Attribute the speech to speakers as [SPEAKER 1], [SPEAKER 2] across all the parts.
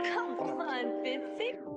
[SPEAKER 1] Come on, Bitsy.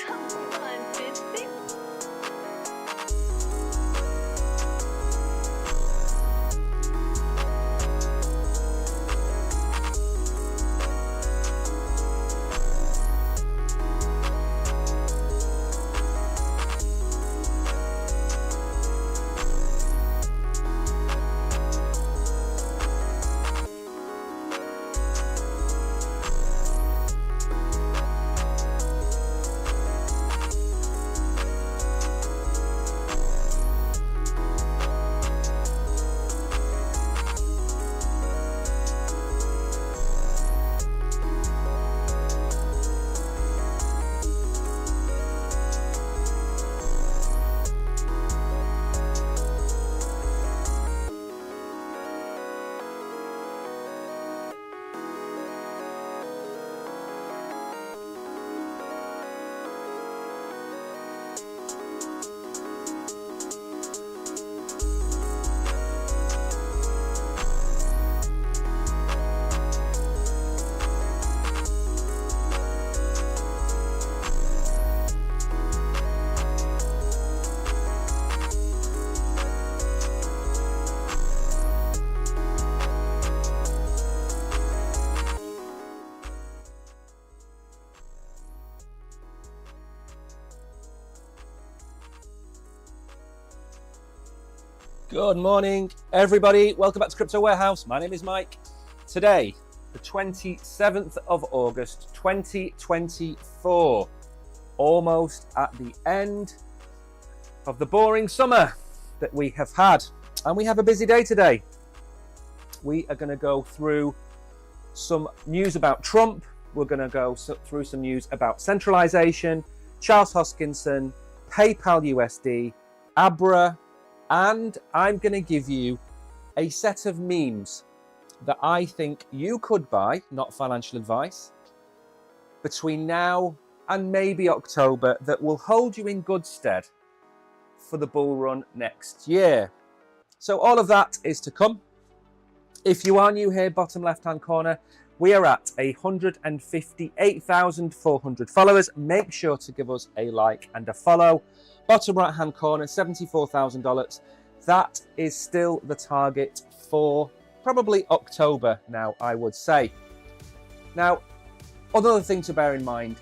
[SPEAKER 1] Come on, BTC.
[SPEAKER 2] Good morning, everybody. Welcome back to Crypto Warehouse. My name is Mike. Today, the 27th of August, 2024. Almost at the end of the boring summer that we have had. And we have a busy day today. We are going to go through some news about Trump. We're going to go through some news about centralization, Charles Hoskinson, PayPal USD, Abra, and I'm going to give you a set of memes that I think you could buy, not financial advice, between now and maybe October that will hold you in good stead for the bull run next year. So all of that is to come. If you are new here, bottom left-hand corner, we are at 158,400 followers. Make sure to give us a like and a follow. Bottom right-hand corner, $74,000. That is still the target for probably October now, I would say. Now, another thing to bear in mind,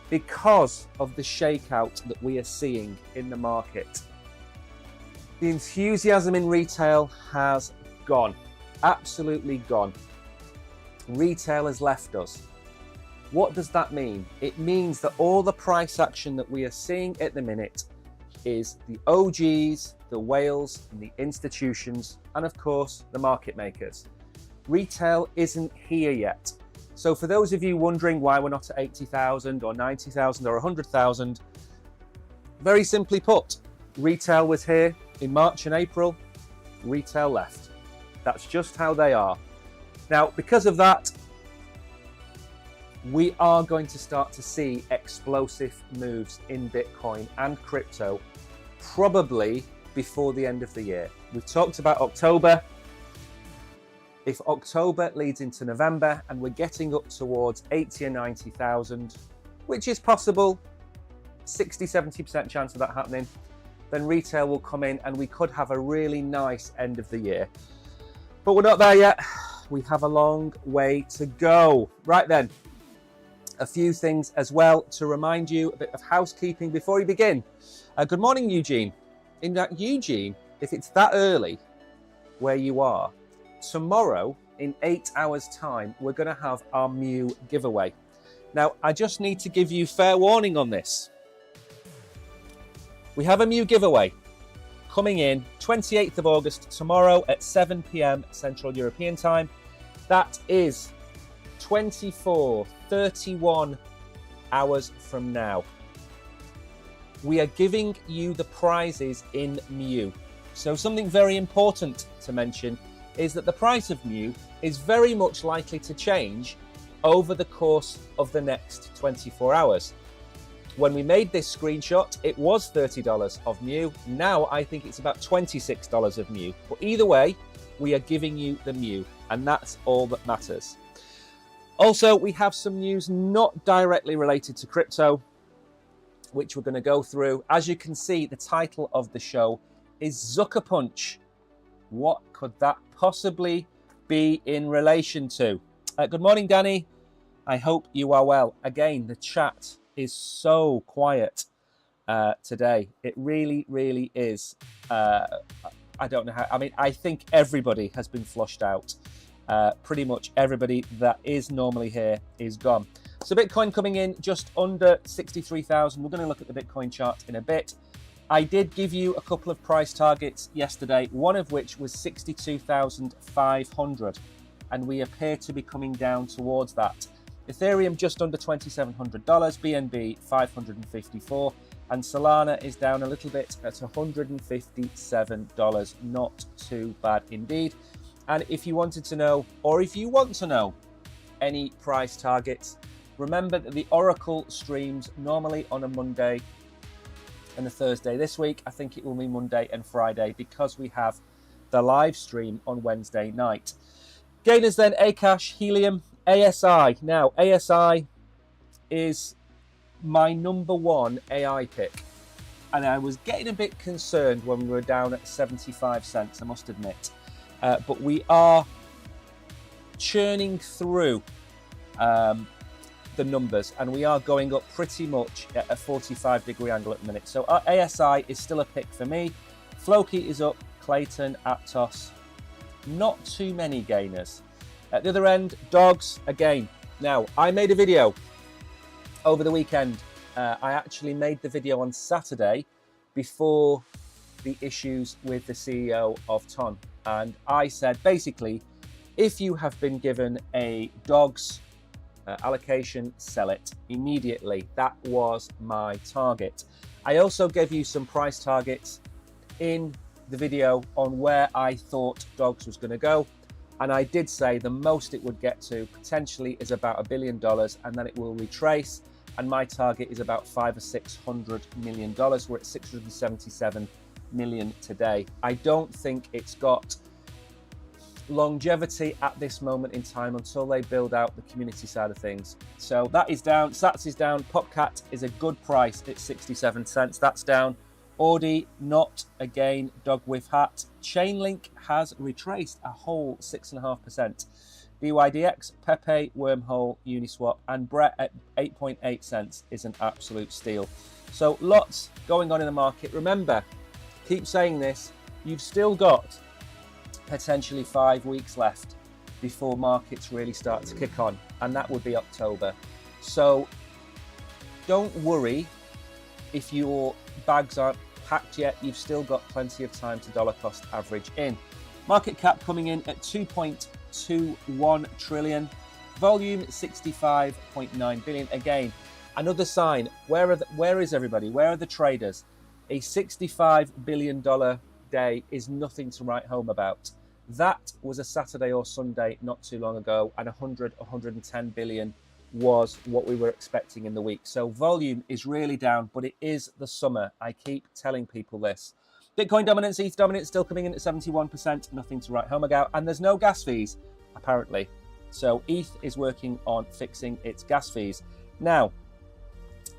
[SPEAKER 2] because of the shakeout that we are seeing in the market, the enthusiasm in retail has gone, absolutely gone. Retail has left us. What does that mean? It means that all the price action that we are seeing at the minute is the OGs, the whales, and the institutions, and of course, the market makers. Retail isn't here yet. So for those of you wondering why we're not at 80,000 or 90,000 or 100,000, very simply put, retail was here in March and April, retail left. That's just how they are. Now, because of that, we are going to start to see explosive moves in Bitcoin and crypto, probably before the end of the year. We've talked about October. If October leads into November and we're getting up towards 80 or 90,000, which is possible, 60-70% chance of that happening, then retail will come in and we could have a really nice end of the year. But we're not there yet. We have a long way to go. Right then, a few things as well to remind you, a bit of housekeeping before we begin. Good morning, Eugene. In that, Eugene, if it's that early where you are, tomorrow in 8 hours time, we're going to have our Mew giveaway. Now, I just need to give you fair warning on this. We have a Mew giveaway coming in 28th of August, tomorrow at 7 p.m. Central European time. That is 31 hours from now. We are giving you the prizes in Mew. So something very important to mention is that the price of Mew is very much likely to change over the course of the next 24 hours. When we made this screenshot, it was $30 of Mew. Now I think it's about $26 of Mew. But either way, we are giving you the Mew, and that's all that matters. Also, we have some news not directly related to crypto, which we're going to go through. As you can see, the title of the show is Zucker Punch. What could that possibly be in relation to? Good morning, Danny. I hope you are well. Again, the chat is so quiet today. It really, really is. I don't know how. I mean, I think everybody has been flushed out. Pretty much everybody that is normally here is gone. So Bitcoin coming in just under 63,000. We're going to look at the Bitcoin chart in a bit. I did give you a couple of price targets yesterday, one of which was 62,500, and we appear to be coming down towards that. Ethereum just under $2,700, BNB 554, and Solana is down a little bit at $157. Not too bad indeed. And if you wanted to know, or if you want to know any price targets, remember that the Oracle streams normally on a Monday and a Thursday. This week, I think it will be Monday and Friday because we have the live stream on Wednesday night. Gainers then, Akash, Helium, ASI. Now, ASI is my number one AI pick. And I was getting a bit concerned when we were down at 75 cents, I must admit. But we are churning through the numbers, and we are going up pretty much at a 45-degree angle at the minute. So our ASI is still a pick for me. Floki is up, Clayton, Aptos. Not too many gainers. At the other end, dogs, again. Now, I made a video over the weekend. I actually made the video on Saturday before the issues with the CEO of Ton. And I said, basically, if you have been given a dogs allocation, sell it immediately. That was my target. I also gave you some price targets in the video on where I thought dogs was going to go. And I did say the most it would get to potentially is about $1 billion, and then it will retrace. And my target is about $500 or $600 million. We're at 677 million today. I don't think it's got longevity at this moment in time until they build out the community side of things. So that is down. Sats is down. Popcat is a good price at 67 cents. That's down. Audi, not again. Dog with hat. Chainlink has retraced a whole 6.5%. BYDX, Pepe, Wormhole, Uniswap, and Brett at 8.8 cents is an absolute steal. So lots going on in the market. Remember, keep saying this, you've still got potentially 5 weeks left before markets really start to kick on, and that would be October. So don't worry if your bags aren't packed yet. You've still got plenty of time to dollar cost average in. Market cap coming in at 2.21 trillion, volume 65.9 billion. Again, another sign. Where is everybody? Where are the traders? A $65 billion day is nothing to write home about. That was a Saturday or Sunday not too long ago, and 110 billion was what we were expecting in the week. So volume is really down, but it is the summer. I keep telling people this. Bitcoin dominance, ETH dominance still coming in at 71%, nothing to write home about, and there's no gas fees, apparently. So ETH is working on fixing its gas fees. Now,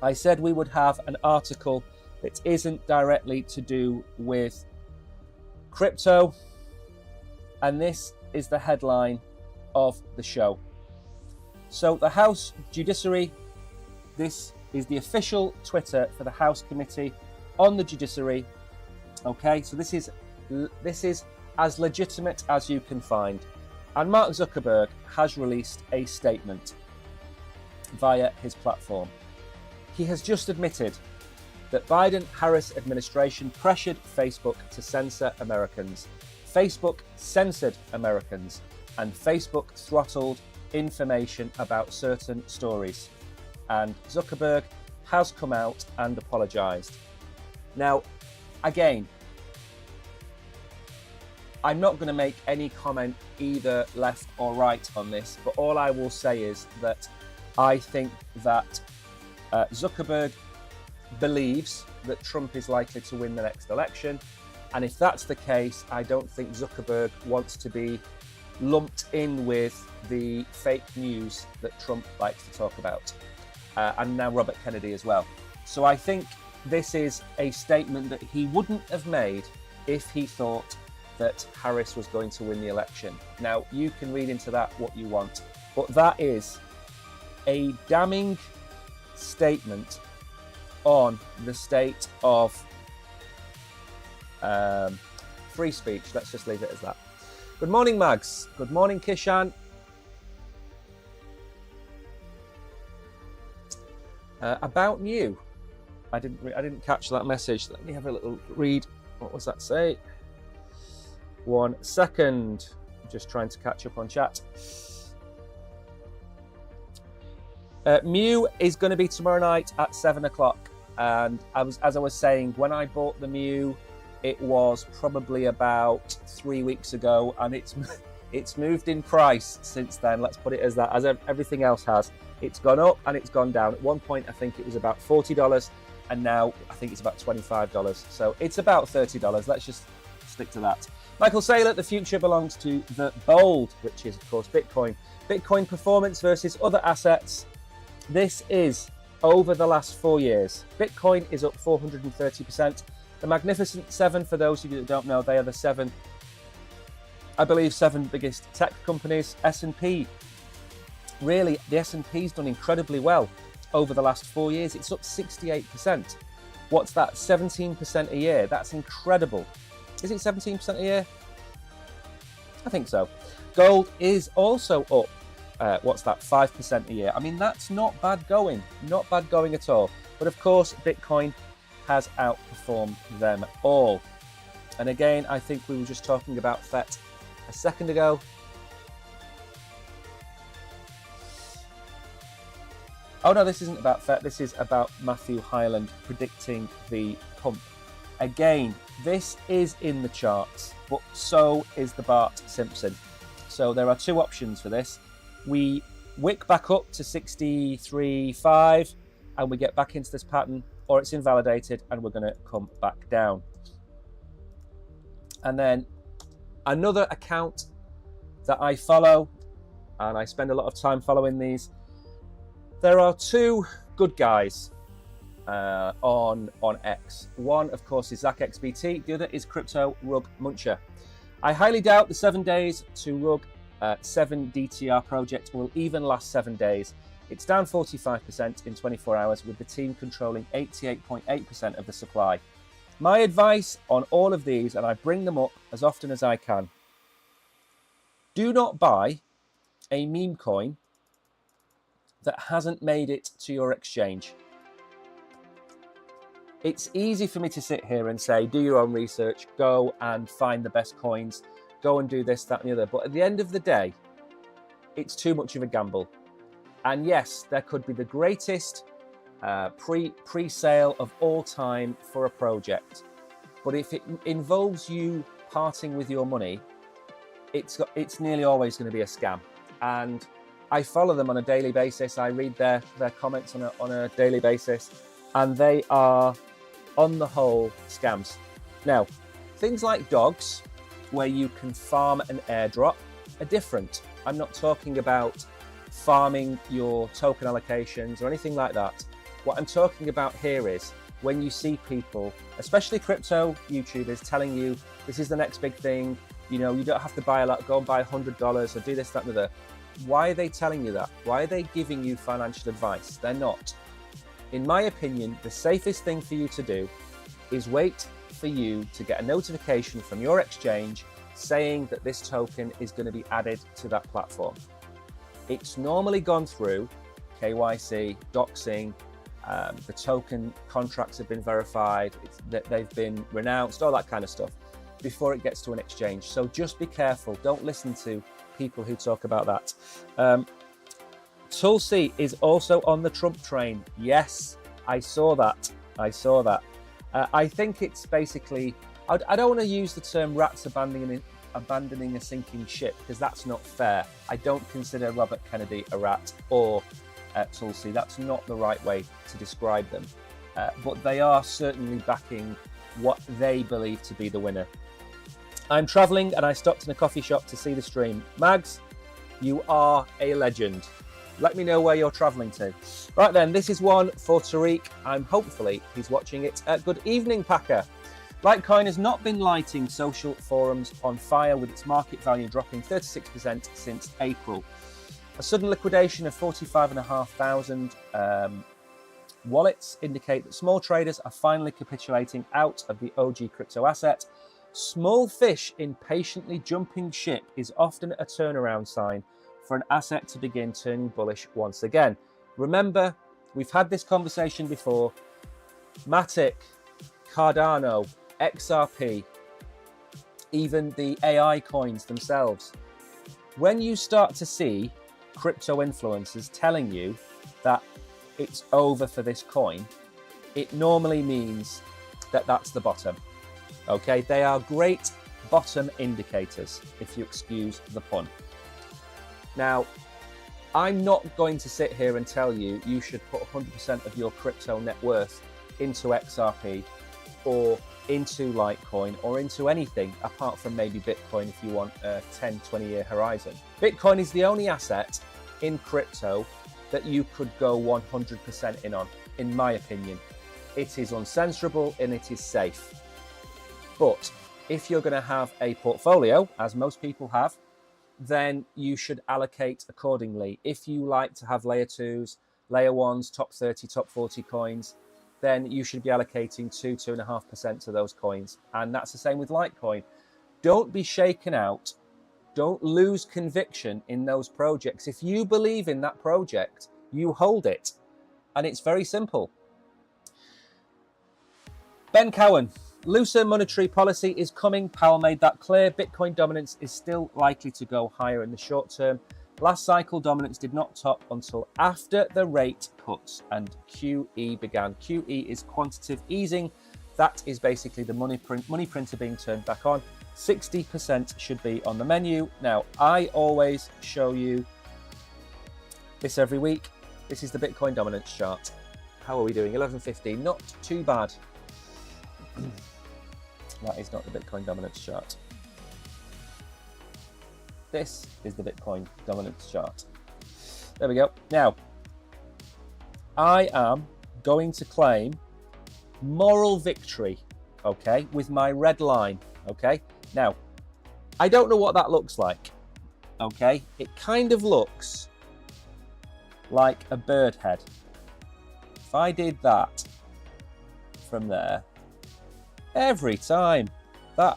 [SPEAKER 2] I said we would have an article that isn't directly to do with crypto, and this is the headline of the show. So the House Judiciary, this is the official Twitter for the House Committee on the Judiciary. Okay, so this is as legitimate as you can find. And Mark Zuckerberg has released a statement via his platform. He has just admitted that Biden-Harris administration pressured Facebook to censor Americans. Facebook censored Americans, and Facebook throttled information about certain stories. And Zuckerberg has come out and apologized. Now, again, I'm not going to make any comment either left or right on this, but all I will say is that I think that Zuckerberg believes that Trump is likely to win the next election. And if that's the case, I don't think Zuckerberg wants to be lumped in with the fake news that Trump likes to talk about. And now Robert Kennedy as well. So I think this is a statement that he wouldn't have made if he thought that Harris was going to win the election. Now, you can read into that what you want, but that is a damning statement on the state of free speech. Let's just leave it as that. Good morning, Mags. Good morning, Kishan. About you. I didn't catch that message. Let me have a little read. What was that say? 1 second. I'm just trying to catch up on chat. Mew is going to be tomorrow night at 7 o'clock. And as I was saying, when I bought the Mew, it was probably about 3 weeks ago, and it's moved in price since then. Let's put it as that, as everything else has. It's gone up and it's gone down. At one point, I think it was about $40, and now I think it's about $25. So it's about $30. Let's just stick to that. Michael Saylor, the future belongs to the bold, which is, of course, Bitcoin. Bitcoin performance versus other assets. This is over the last 4 years. Bitcoin is up 430%. The Magnificent Seven, for those of you that don't know, they are the seven biggest tech companies. S&P, really, the S&P's done incredibly well over the last 4 years. It's up 68%. What's that? 17% a year. That's incredible. Is it 17% a year? I think so. Gold is also up. 5% a year. I mean, that's not bad going. Not bad going at all. But of course, Bitcoin has outperformed them all. And again, I think we were just talking about FET a second ago. Oh no, this isn't about FET. This is about Matthew Hyland predicting the pump. Again, this is in the charts, but so is the Bart Simpson. So there are two options for this. We wick back up to 63.5 and we get back into this pattern, or it's invalidated and we're going to come back down. And then another account that I follow, and I spend a lot of time following these, there are two good guys on X. One, of course, is ZachXBT. The other is Crypto Rug Muncher. I highly doubt the 7 days to Rug 7 DTR project will even last 7 days. It's down 45% in 24 hours, with the team controlling 88.8% of the supply. My advice on all of these, and I bring them up as often as I can, do not buy a meme coin that hasn't made it to your exchange. It's easy for me to sit here and say, do your own research, go and find the best coins, go and do this, that, and the other. But at the end of the day, it's too much of a gamble. And yes, there could be the greatest pre-sale of all time for a project. But if it involves you parting with your money, it's nearly always going to be a scam. And I follow them on a daily basis. I read their comments on a daily basis, and they are, on the whole, scams. Now, things like dogs, where you can farm an airdrop, are different. I'm not talking about farming your token allocations or anything like that. What I'm talking about here is when you see people, especially crypto YouTubers, telling you this is the next big thing, you know, you don't have to buy a lot, go and buy $100 or do this, that, and the other. Why are they telling you that? Why are they giving you financial advice? They're not. In my opinion, the safest thing for you to do is wait for you to get a notification from your exchange saying that this token is going to be added to that platform. It's normally gone through KYC, doxing, the token contracts have been verified, they've been renounced, all that kind of stuff before it gets to an exchange. So just be careful. Don't listen to people who talk about that. Tulsi is also on the Trump train. Yes, I saw that. I think it's basically, I don't want to use the term rats abandoning a sinking ship, because that's not fair. I don't consider Robert Kennedy a rat or Tulsi. That's not the right way to describe them. But they are certainly backing what they believe to be the winner. I'm traveling and I stopped in a coffee shop to see the stream. Mags, you are a legend. Let me know where you're traveling to. Right then, this is one for Tariq. Hopefully he's watching it. Good evening, Packer. Litecoin has not been lighting social forums on fire, with its market value dropping 36% since April. A sudden liquidation of 45,500 wallets indicate that small traders are finally capitulating out of the OG crypto asset. Small fish in patiently jumping ship is often a turnaround sign for an asset to begin turning bullish once again. Remember, we've had this conversation before. Matic, Cardano, XRP, even the AI coins themselves. When you start to see crypto influencers telling you that it's over for this coin, it normally means that that's the bottom. Okay, they are great bottom indicators, if you excuse the pun. Now, I'm not going to sit here and tell you you should put 100% of your crypto net worth into XRP or into Litecoin or into anything apart from maybe Bitcoin if you want a 10, 20-year horizon. Bitcoin is the only asset in crypto that you could go 100% in on, in my opinion. It is uncensorable and it is safe. But if you're going to have a portfolio, as most people have, then you should allocate accordingly. If you like to have layer 2s, layer 1s, top 30, top 40 coins, then you should be allocating 2.5% to those coins. And that's the same with Litecoin. Don't be shaken out. Don't lose conviction in those projects. If you believe in that project, you hold it. And it's very simple. Ben Cowan. Looser monetary policy is coming. Powell made that clear. Bitcoin dominance is still likely to go higher in the short term. Last cycle dominance did not top until after the rate cuts and QE began. QE is quantitative easing. That is basically the money printer being turned back on. 60% should be on the menu. Now, I always show you this every week. This is the Bitcoin dominance chart. How are we doing? 11.15. Not too bad. That is not the Bitcoin dominance chart. This is the Bitcoin dominance chart. There we go. Now, I am going to claim moral victory, okay, with my red line, okay? Now, I don't know what that looks like. okay, it kind of looks like a bird head. If I did that from there, every time, there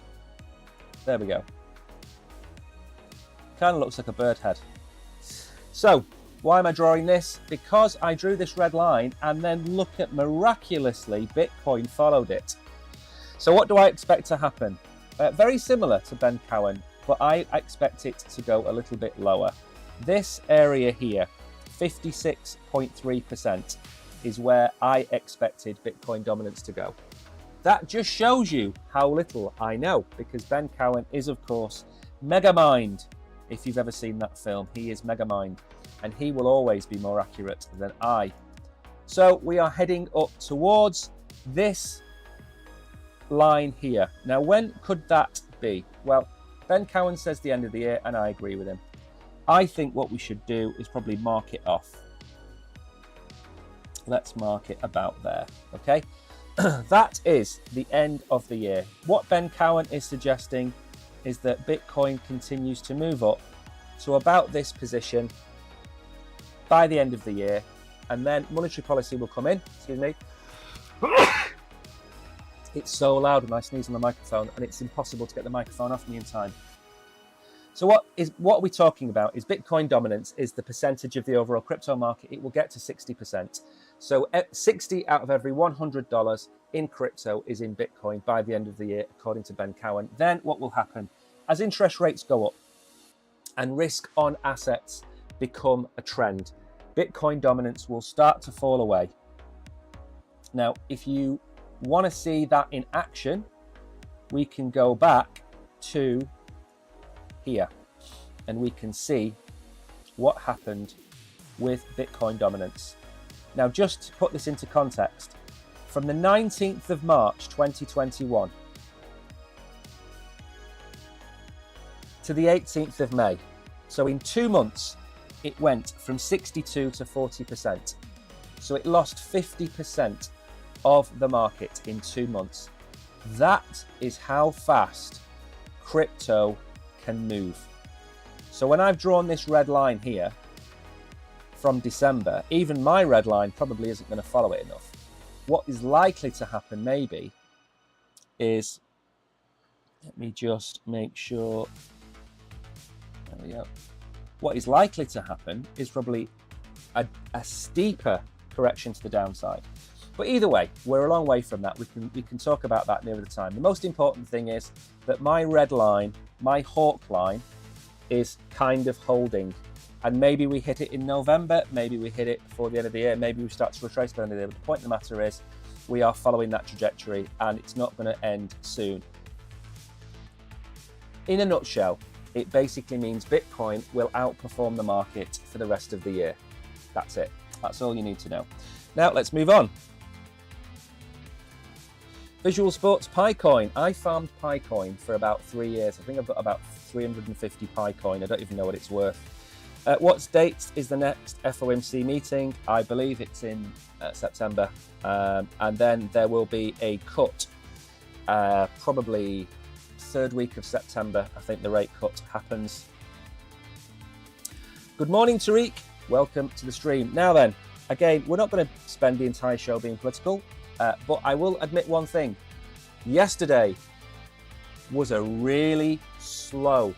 [SPEAKER 2] we go. Kind of looks like a bird head. So, why am I drawing this? Because I drew this red line and then look at miraculously, Bitcoin followed it. So what do I expect to happen? Very similar to Ben Cowen, but I expect it to go a little bit lower. This area here, 56.3%, is where I expected Bitcoin dominance to go. That just shows you how little I know, because Ben Cowen is, of course, Megamind. If you've ever seen that film, he is Megamind, and he will always be more accurate than I. So we are heading up towards this line here. Now, when could that be? Well, Ben Cowen says the end of the year, and I agree with him. I think what we should do is probably mark it off. Let's mark it about there, okay? That is the end of the year. What Ben Cowen is suggesting is that Bitcoin continues to move up to about this position by the end of the year, and then monetary policy will come in. Excuse me. It's so loud when I sneeze on the microphone, and it's impossible to get the microphone off me in time. So what are we talking about? Is Bitcoin dominance is the percentage of the overall crypto market. It will get to 60%. So 60 out of every $100 in crypto is in Bitcoin by the end of the year, according to Ben Cowen. Then what will happen? As interest rates go up and risk on assets become a trend, Bitcoin dominance will start to fall away. Now, if you want to see that in action, we can go back to here and we can see what happened with Bitcoin dominance. Now, just to put this into context, from the 19th of March 2021 to the 18th of May, so in 2 months, it went from 62 to 40%. So it lost 50% of the market in 2 months. That is how fast crypto can move. So when I've drawn this red line here from December, even my red line probably isn't going to follow it enough. What is likely to happen maybe is, let me just make sure, there we go. What is likely to happen is probably a steeper correction to the downside. But either way, we're a long way from that. We can talk about that nearer the time. The most important thing is that my red line, my hawk line, is kind of holding. And maybe we hit it in November, maybe we hit it before the end of the year, maybe we start to retrace by the end of the year. But the point of the matter is, we are following that trajectory and it's not going to end soon. In a nutshell, it basically means Bitcoin will outperform the market for the rest of the year. That's it. That's all you need to know. Now, let's move on. Visual Sports Picoin. I farmed Picoin for about 3 years. I think I've got about 350 Picoin. I don't even know what it's worth. What date is the next FOMC meeting? I believe it's in September. And then there will be a cut, probably third week of September. I think the rate cut happens. Good morning, Tariq. Welcome to the stream. Now then, again, we're not going to spend the entire show being political, but I will admit one thing. Yesterday was a really slow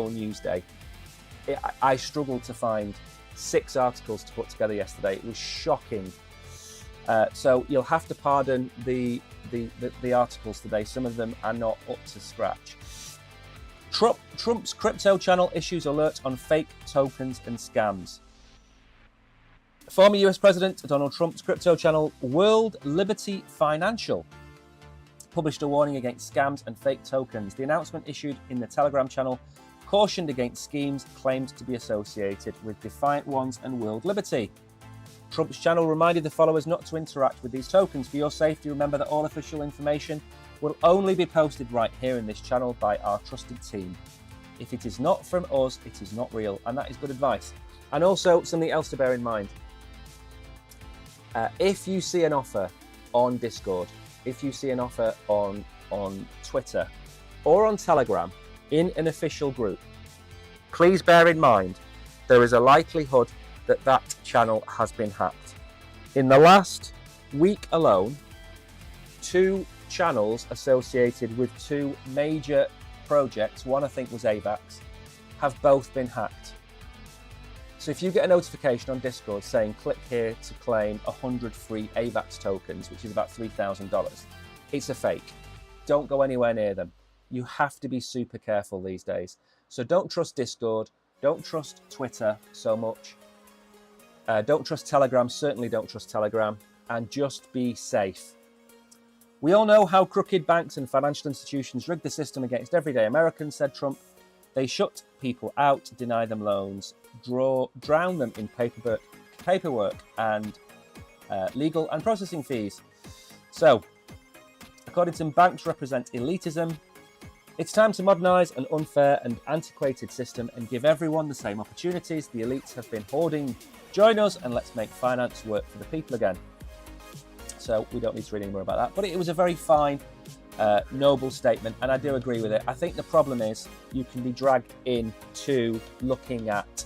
[SPEAKER 2] news day. I struggled to find 6 articles to put together yesterday. It was shocking. So you'll have to pardon the articles today. Some of them are not up to scratch. Trump's crypto channel issues alert on fake tokens and scams. Former US President Donald Trump's crypto channel World Liberty Financial published a warning against scams and fake tokens. The announcement issued in the Telegram channel cautioned against schemes claimed to be associated with Defiant Ones and World Liberty. Trump's channel reminded the followers not to interact with these tokens. For your safety, remember that all official information will only be posted right here in this channel by our trusted team. If it is not from us, it is not real, and that is good advice. And also, something else to bear in mind. If you see an offer on Discord, if you see an offer on Twitter or on Telegram, in an official group, please bear in mind there is a likelihood that that channel has been hacked. In the last week alone, 2 channels associated with 2 major projects, one I think was AVAX, have both been hacked. So if you get a notification on Discord saying click here to claim 100 free AVAX tokens, which is about $3,000, it's a fake. Don't go anywhere near them. You have to be super careful these days. So don't trust Discord, don't trust Twitter so much. Don't trust Telegram, certainly don't trust Telegram, and just be safe. We all know how crooked banks and financial institutions rig the system against everyday Americans, said Trump. They shut people out, deny them loans, drown them in paperwork and legal and processing fees. So, according to him, banks represent elitism. It's time to modernise an unfair and antiquated system and give everyone the same opportunities. The elites have been hoarding. Join us and let's make finance work for the people again. So we don't need to read any more about that. But it was a very fine, noble statement, and I do agree with it. I think the problem is you can be dragged into looking at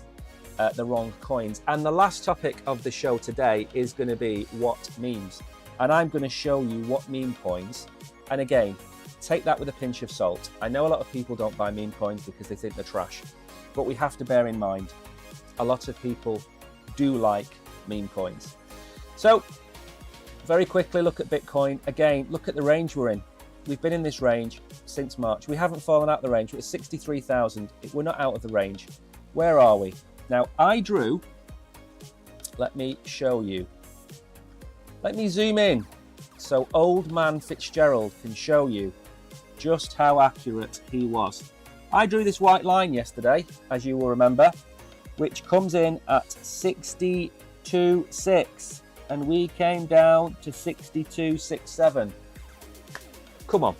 [SPEAKER 2] the wrong coins. And the last topic of the show today is going to be what memes. And I'm going to show you what meme coins. And again, take that with a pinch of salt. I know a lot of people don't buy meme coins because they think they're trash. But we have to bear in mind, a lot of people do like meme coins. So, very quickly look at Bitcoin. Again, look at the range we're in. We've been in this range since March. We haven't fallen out of the range. We're at 63,000. We're not out of the range. Where are we? Now, I drew, let me show you. Let me zoom in so old man Fitzgerald can show you just how accurate he was. I drew this white line yesterday, as you will remember, which comes in at 62.6, and we came down to 62.67. Come on,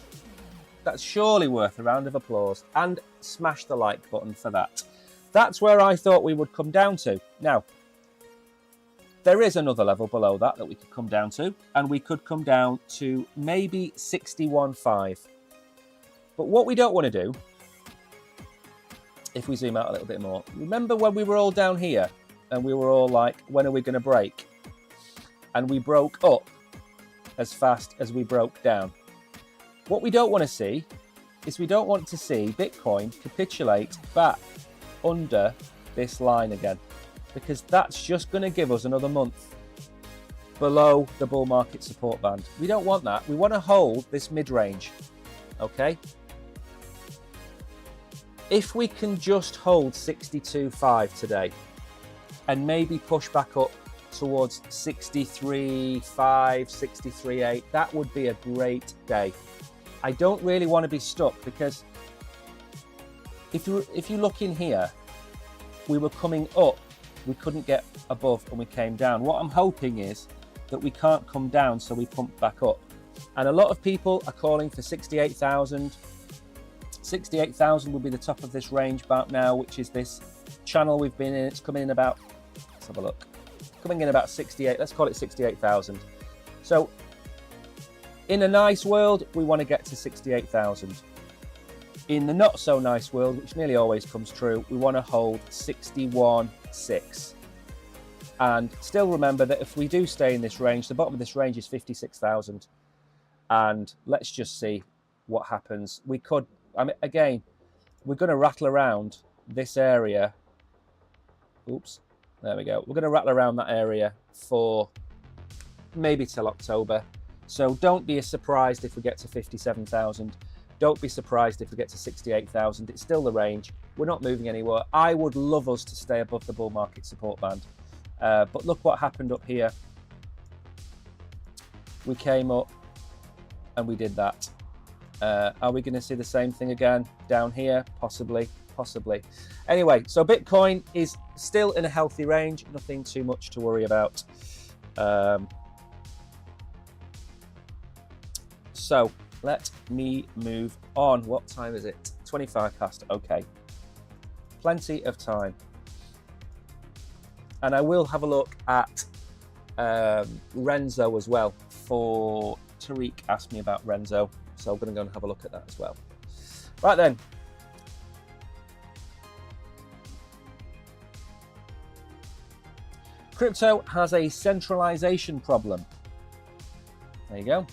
[SPEAKER 2] that's surely worth a round of applause, and smash the like button for that. That's where I thought we would come down to. Now, there is another level below that we could come down to, and we could come down to maybe 61.5. But what we don't want to do, if we zoom out a little bit more, remember when we were all down here and we were all like, when are we going to break? And we broke up as fast as we broke down. What we don't want to see is we don't want to see Bitcoin capitulate back under this line again, because that's just going to give us another month below the bull market support band. We don't want that. We want to hold this mid-range, okay? If we can just hold 62.5 today and maybe push back up towards 63.5, 63.8, that would be a great day. I don't really want to be stuck, because if you look in here, we were coming up, we couldn't get above, and we came down. What I'm hoping is that we can't come down, so we pump back up. And a lot of people are calling for 68,000. 68,000 will be the top of this range about now, which is this channel we've been in. It's coming in about, let's have a look, coming in about 68, let's call it 68,000. So in a nice world, we want to get to 68,000. In the not so nice world, which nearly always comes true, we want to hold 61.6. And still remember that if we do stay in this range, the bottom of this range is 56,000. And let's just see what happens. We could, I mean, again, we're going to rattle around this area. Oops, there we go. We're going to rattle around that area for maybe till October. So don't be surprised if we get to 57,000. Don't be surprised if we get to 68,000. It's still the range. We're not moving anywhere. I would love us to stay above the bull market support band. But look what happened up here. We came up and we did that. Are we going to see the same thing again down here? Possibly, possibly. Anyway, so Bitcoin is still in a healthy range. Nothing too much to worry about. So let me move on. What time is it? 25 past. Okay. Plenty of time. And I will have a look at Renzo as well. For Tariq asked me about Renzo. So I'm going to go and have a look at that as well. Right then. Crypto has a centralization problem. There you go.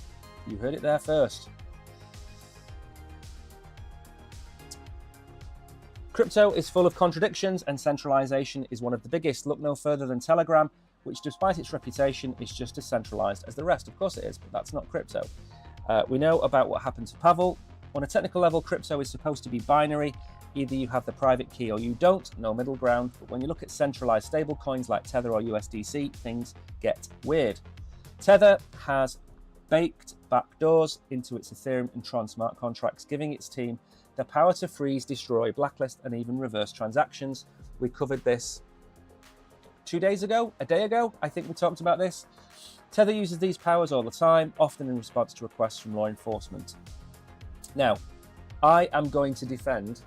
[SPEAKER 2] You heard it there first. Crypto is full of contradictions and centralization is one of the biggest. Look no further than Telegram, which despite its reputation is just as centralized as the rest. Of course it is, but that's not crypto. We know about what happened to Pavel. On a technical level, crypto is supposed to be binary. Either you have the private key or you don't, no middle ground. But when you look at centralized stablecoins like Tether or USDC, things get weird. Tether has baked backdoors into its Ethereum and Tron smart contracts, giving its team the power to freeze, destroy, blacklist, and even reverse transactions. We covered this 2 days ago, a day ago, I think we talked about this. Tether uses these powers all the time, often in response to requests from law enforcement. Now, I am going to defend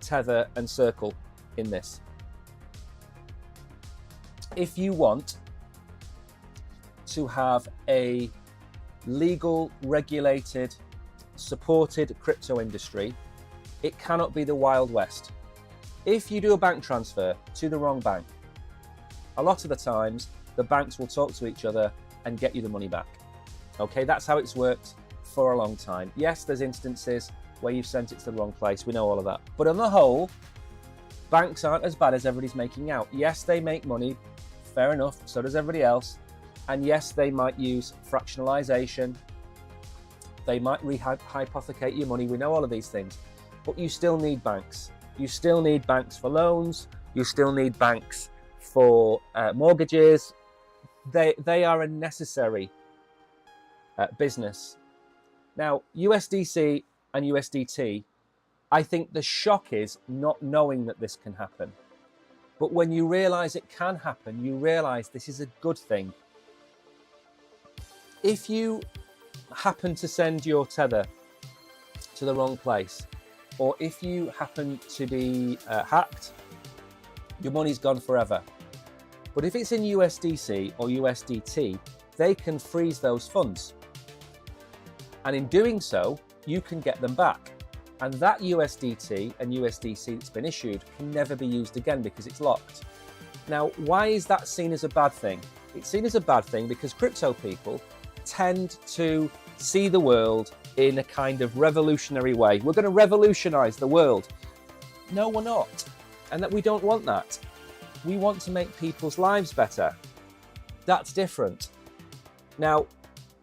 [SPEAKER 2] Tether and Circle in this. If you want to have a legal, regulated, supported crypto industry, it cannot be the Wild West. If you do a bank transfer to the wrong bank, a lot of the times the banks will talk to each other and get you the money back. Okay, that's how it's worked for a long time. Yes, there's instances where you've sent it to the wrong place. We know all of that. But on the whole, banks aren't as bad as everybody's making out. Yes, they make money. Fair enough. So does everybody else. And yes, they might use fractionalization. They might rehypothecate your money. We know all of these things. But you still need banks. You still need banks for loans. You still need banks for mortgages. They are a necessary business. Now, USDC and USDT, I think the shock is not knowing that this can happen. But when you realize it can happen, you realize this is a good thing. If you happen to send your Tether to the wrong place, or if you happen to be hacked, your money's gone forever. But if it's in USDC or USDT, they can freeze those funds. And in doing so, you can get them back. And that USDT and USDC that's been issued can never be used again because it's locked. Now, why is that seen as a bad thing? It's seen as a bad thing because crypto people tend to see the world in a kind of revolutionary way. We're going to revolutionize the world. No, we're not. And that we don't want that. We want to make people's lives better. That's different. Now,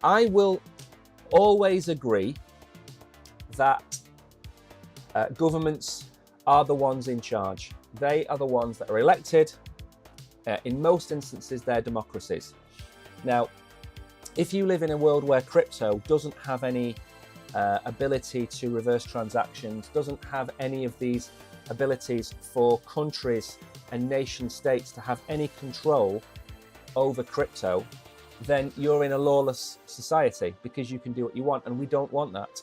[SPEAKER 2] I will always agree that governments are the ones in charge. They are the ones that are elected. In most instances, they're democracies. Now, if you live in a world where crypto doesn't have any ability to reverse transactions, doesn't have any of these abilities for countries and nation states to have any control over crypto, then you're in a lawless society because you can do what you want, and we don't want that.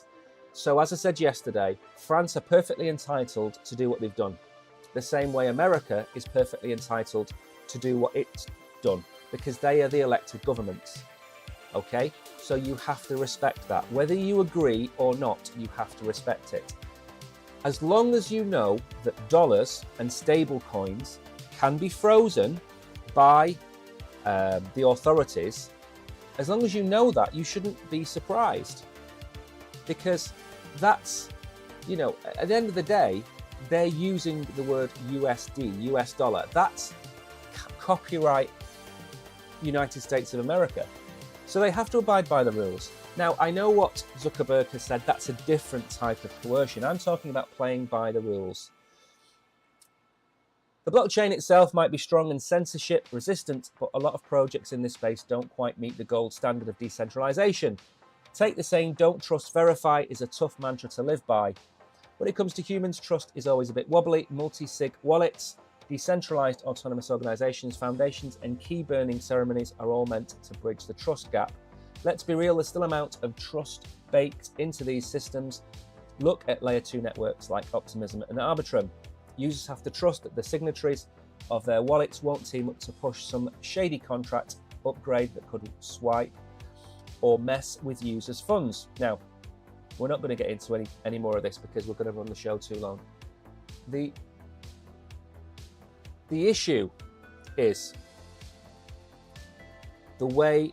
[SPEAKER 2] So as I said yesterday, France are perfectly entitled to do what they've done. The same way America is perfectly entitled to do what it's done because they are the elected governments. Okay? So you have to respect that. Whether you agree or not, you have to respect it. As long as you know that dollars and stable coins can be frozen by the authorities, as long as you know that, you shouldn't be surprised. Because that's, you know, at the end of the day, they're using the word USD, US dollar. That's copyright United States of America. So they have to abide by the rules. Now, I know what Zuckerberg has said, that's a different type of coercion. I'm talking about playing by the rules. The blockchain itself might be strong and censorship resistant, but a lot of projects in this space don't quite meet the gold standard of decentralization. Take the saying, don't trust, verify is a tough mantra to live by. When it comes to humans, trust is always a bit wobbly. Multi-sig wallets, decentralized autonomous organizations, foundations, and key burning ceremonies are all meant to bridge the trust gap. Let's be real, there's still an amount of trust baked into these systems. Look at layer 2 networks like Optimism and Arbitrum. Users have to trust that the signatories of their wallets won't team up to push some shady contract upgrade that could swipe or mess with users' funds. Now, we're not going to get into any more of this because we're going to run the show too long. The issue is the way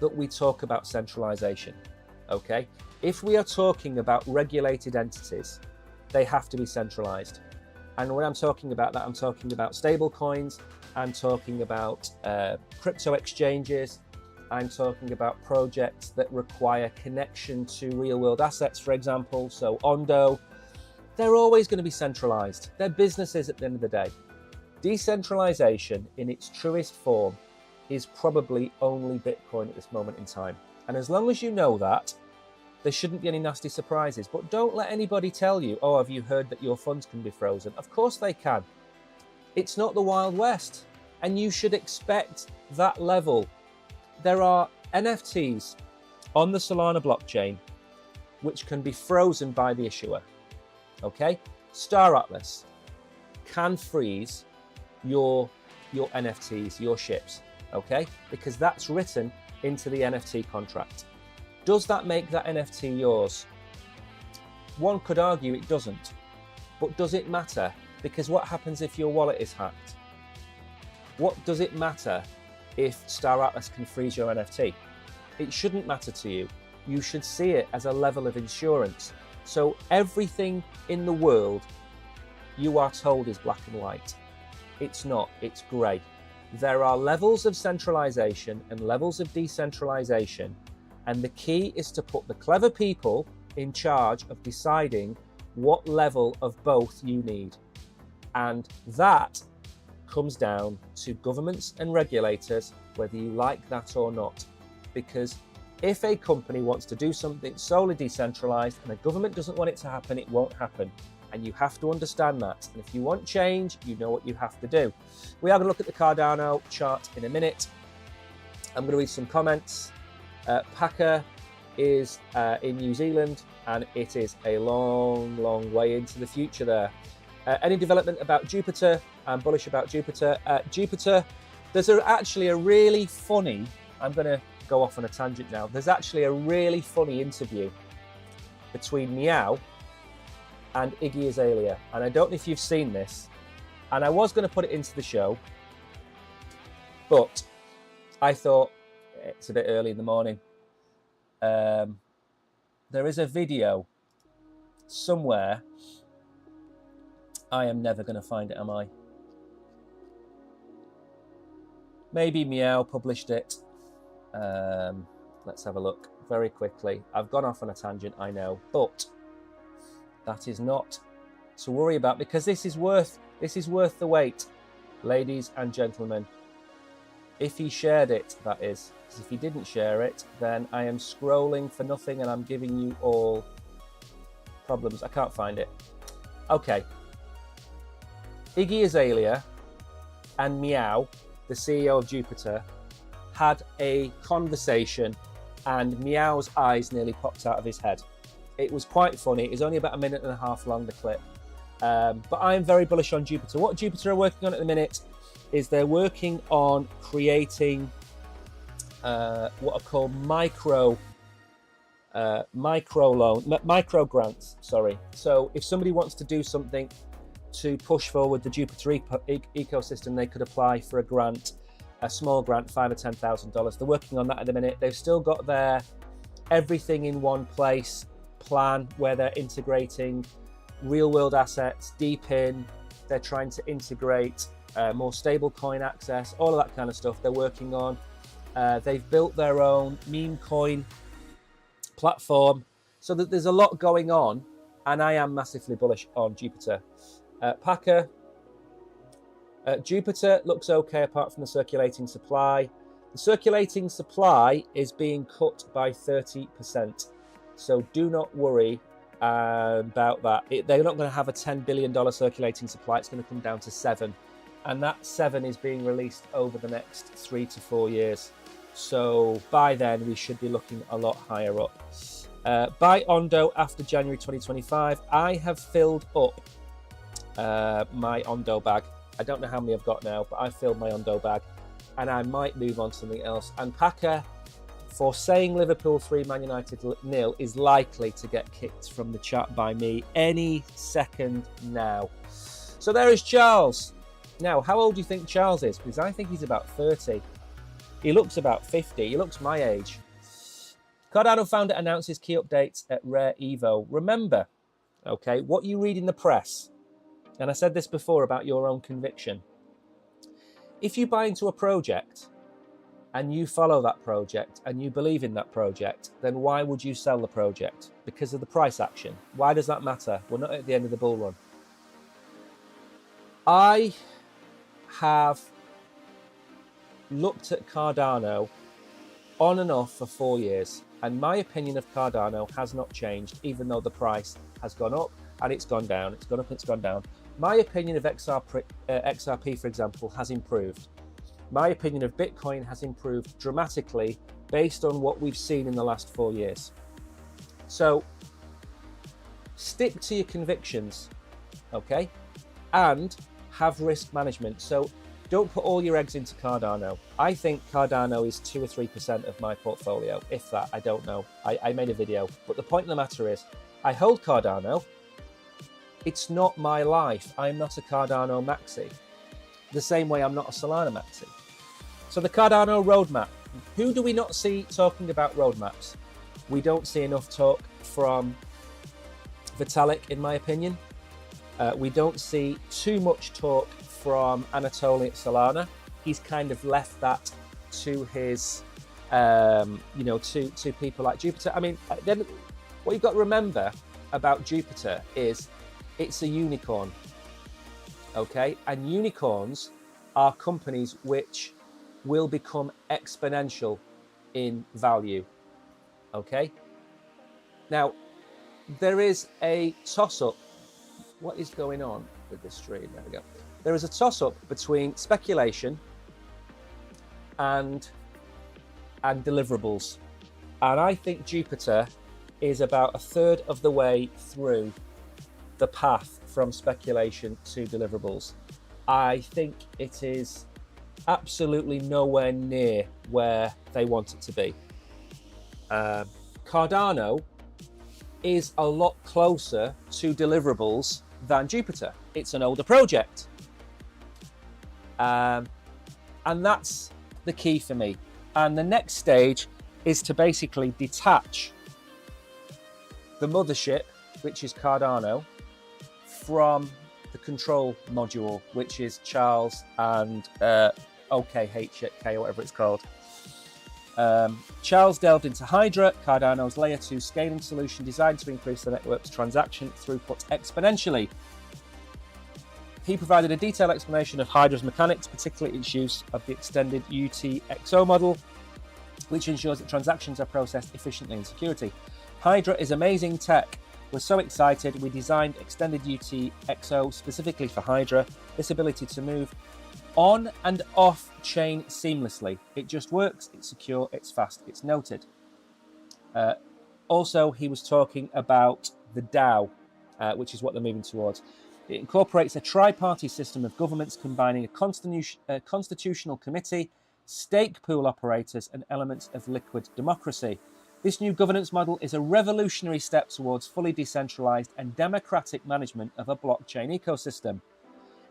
[SPEAKER 2] that we talk about centralization, okay? If we are talking about regulated entities, they have to be centralized. And when I'm talking about that, I'm talking about stable coins, I'm talking about crypto exchanges, I'm talking about projects that require connection to real world assets, for example. So Ondo, they're always going to be centralized. They're businesses at the end of the day. Decentralization in its truest form is probably only Bitcoin at this moment in time. And as long as you know that, there shouldn't be any nasty surprises. But don't let anybody tell you, oh, have you heard that your funds can be frozen? Of course they can. It's not the Wild West. And you should expect that level. There are NFTs on the Solana blockchain which can be frozen by the issuer. Okay? Star Atlas can freeze your NFTs, your ships. Okay? Because that's written into the NFT contract. Does that make that NFT yours? One could argue it doesn't. But does it matter? Because what happens if your wallet is hacked? What does it matter if Star Atlas can freeze your NFT? It shouldn't matter to you. You should see it as a level of insurance. So everything in the world you are told is black and white. It's not, it's grey. There are levels of centralization and levels of decentralization, and the key is to put the clever people in charge of deciding what level of both you need. And that comes down to governments and regulators, whether you like that or not. Because if a company wants to do something solely decentralized and the government doesn't want it to happen, it won't happen. And you have to understand that. And if you want change, you know what you have to do. We are going to look at the Cardano chart in a minute. I'm going to read some comments. Packer is in New Zealand, and it is a long, long way into the future there. Any development about Jupiter? I'm bullish about Jupiter. Jupiter, there's actually a really funny, I'm going to go off on a tangent now. There's actually a really funny interview between Meow and Iggy Azalea. And I don't know if you've seen this. And I was going to put it into the show, but I thought it's a bit early in the morning. There is a video somewhere. I am never going to find it, am I? Maybe Meow published it. Let's have a look very quickly. I've gone off on a tangent, I know, but that is not to worry about, because this is worth the wait, ladies and gentlemen. If he shared it, that is. Because if he didn't share it, then I am scrolling for nothing and I'm giving you all problems. I can't find it. Okay. Iggy Azalea and Meow, the CEO of Jupiter, had a conversation and Meow's eyes nearly popped out of his head. It was quite funny. It was only about 1.5 minutes long, the clip. But I'm very bullish on Jupiter. What Jupiter are working on at the minute is they're working on creating what are called micro grants. Sorry. So if somebody wants to do something to push forward the Jupiter ecosystem, they could apply for a grant, a small grant, $5,000 or $10,000. They're working on that at the minute. They've still got their everything in one place plan where they're integrating real world assets deep in. They're trying to integrate more stable coin access, all of that kind of stuff they're working on. They've built their own meme coin platform, so that there's a lot going on, and I am massively bullish on Jupiter. Packer, Jupiter looks okay apart from the circulating supply. The circulating supply is being cut by 30%, so do not worry about that. They're not going to have a $10 billion circulating supply. It's going to come down to 7, and that 7 is being released over the next 3 to 4 years. So by then we should be looking a lot higher up. Buy Ondo after January 2025. I have filled up my Ondo bag. I don't know how many I've got now, but I've filled my Ondo bag, and I might move on to something else. And Packer, for saying Liverpool 3, Man United 0, is likely to get kicked from the chat by me any second now. So there is Charles. Now, how old do you think Charles is? Because I think he's about 30. He looks about 50. He looks my age. Cardano founder announces key updates at Rare Evo. Remember, okay, what you read in the press, and I said this before about your own conviction. If you buy into a project and you follow that project and you believe in that project, then why would you sell the project? Because of the price action. Why does that matter? We're not at the end of the bull run. I have looked at Cardano on and off for 4 years, and my opinion of Cardano has not changed, even though the price has gone up and it's gone down. It's gone up and it's gone down. My opinion of XRP, for example, has improved. My opinion of Bitcoin has improved dramatically based on what we've seen in the last 4 years. So stick to your convictions, okay? And have risk management. So don't put all your eggs into Cardano. I think Cardano is 2 or 3% of my portfolio, if that, I don't know. I made a video, but the point of the matter is, I hold Cardano. It's not my life. I'm not a Cardano maxi. The same way I'm not a Solana maxi. So the Cardano roadmap. Who do we not see talking about roadmaps? We don't see enough talk from Vitalik, in my opinion. We don't see too much talk from Anatoly at Solana. He's kind of left that to his, to people like Jupiter. I mean, then what you've got to remember about Jupiter is it's a unicorn, okay? And unicorns are companies which will become exponential in value, okay? Now, there is a toss-up. What is going on with this stream? There we go. There is a toss-up between speculation and deliverables. And I think Jupiter is about a third of the way through the path from speculation to deliverables. I think it is absolutely nowhere near where they want it to be. Cardano is a lot closer to deliverables than Jupiter. It's an older project. And that's the key for me. And the next stage is to basically detach the mothership, which is Cardano, from the control module, which is Charles and OKHK, or whatever it's called. Charles delved into Hydra, Cardano's layer 2 scaling solution designed to increase the network's transaction throughput exponentially. He provided a detailed explanation of Hydra's mechanics, particularly its use of the extended UTXO model, which ensures that transactions are processed efficiently and securely. Hydra is amazing tech. We're so excited. We designed extended UTXO specifically for Hydra. This ability to move on and off chain seamlessly. It just works. It's secure. It's fast. It's noted. Also, he was talking about the DAO, which is what they're moving towards. It incorporates a tri-party system of governments combining a constitutional committee, stake pool operators, and elements of liquid democracy. This new governance model is a revolutionary step towards fully decentralized and democratic management of a blockchain ecosystem.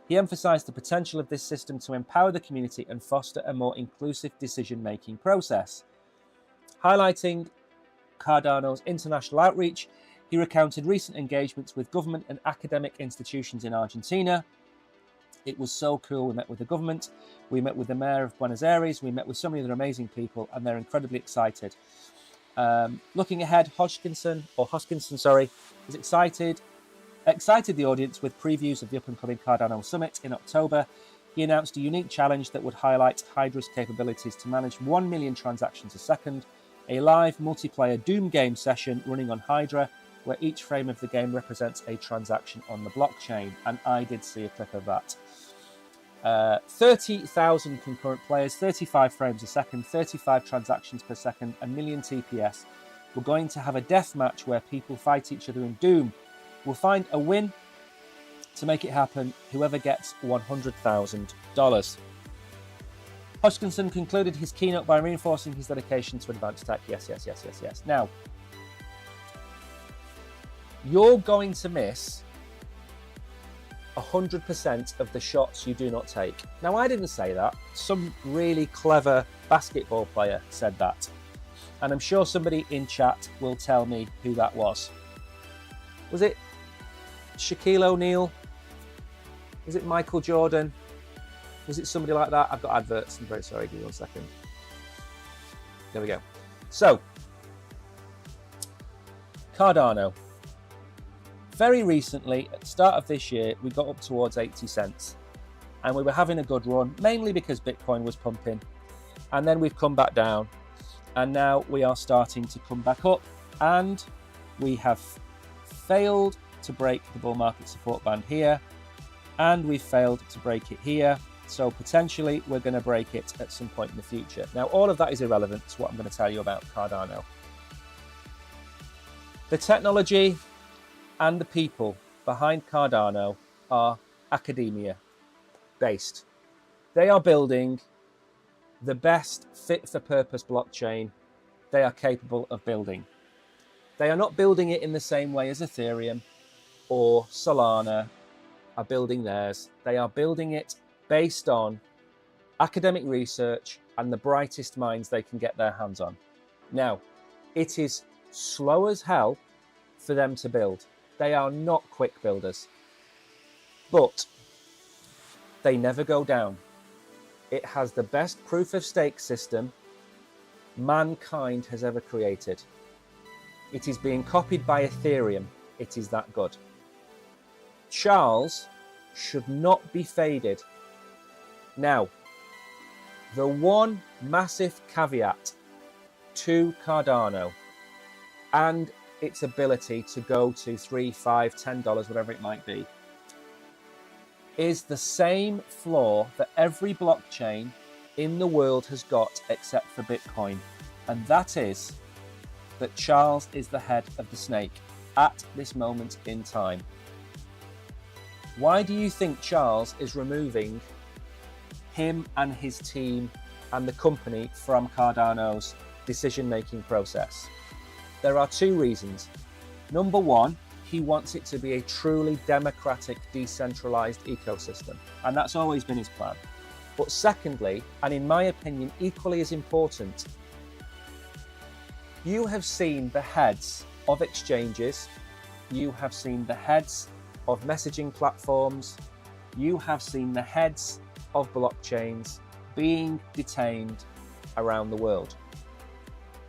[SPEAKER 2] He emphasized the potential of this system to empower the community and foster a more inclusive decision-making process. Highlighting Cardano's international outreach, he recounted recent engagements with government and academic institutions in Argentina. It was so cool. We met with the government, we met with the mayor of Buenos Aires, we met with so many other amazing people, and they're incredibly excited. Looking ahead, Hoskinson is excited the audience with previews of the up-and-coming Cardano Summit in October. He announced a unique challenge that would highlight Hydra's capabilities to manage 1 million transactions a second, a live multiplayer Doom game session running on Hydra, where each frame of the game represents a transaction on the blockchain, and I did see a clip of that. 30,000 concurrent players, 35 frames a second, 35 transactions per second, a million TPS. We're going to have a death match where people fight each other in Doom. We'll find a win to make it happen, whoever gets $100,000. Hodgkinson concluded his keynote by reinforcing his dedication to advanced tech. Yes. Now, you're going to miss 100% of the shots you do not take. Now, I didn't say that. Some really clever basketball player said that. And I'm sure somebody in chat will tell me who that was. Was it Shaquille O'Neal? Was it Michael Jordan? Was it somebody like that? I've got adverts. I'm very sorry. Give me 1 second. There we go. So, Cardano. Very recently, at the start of this year, we got up towards 80 cents. And we were having a good run, mainly because Bitcoin was pumping. And then we've come back down. And now we are starting to come back up. And we have failed to break the bull market support band here. And we've failed to break it here. So potentially we're going to break it at some point in the future. Now, all of that is irrelevant to what I'm going to tell you about Cardano. The technology and the people behind Cardano are academia based. They are building the best fit for purpose blockchain they are capable of building. They are not building it in the same way as Ethereum or Solana are building theirs. They are building it based on academic research and the brightest minds they can get their hands on. Now, it is slow as hell for them to build. They are not quick builders, but they never go down. It has the best proof of stake system mankind has ever created. It is being copied by Ethereum. It is that good. Charles should not be faded. Now, the one massive caveat to Cardano and its ability to go to $3, $5, $10, whatever it might be, is the same flaw that every blockchain in the world has got except for Bitcoin. And that is that Charles is the head of the snake at this moment in time. Why do you think Charles is removing him and his team and the company from Cardano's decision-making process? There are two reasons. Number one, he wants it to be a truly democratic, decentralized ecosystem. And that's always been his plan. But secondly, and in my opinion, equally as important, you have seen the heads of exchanges, you have seen the heads of messaging platforms, you have seen the heads of blockchains being detained around the world.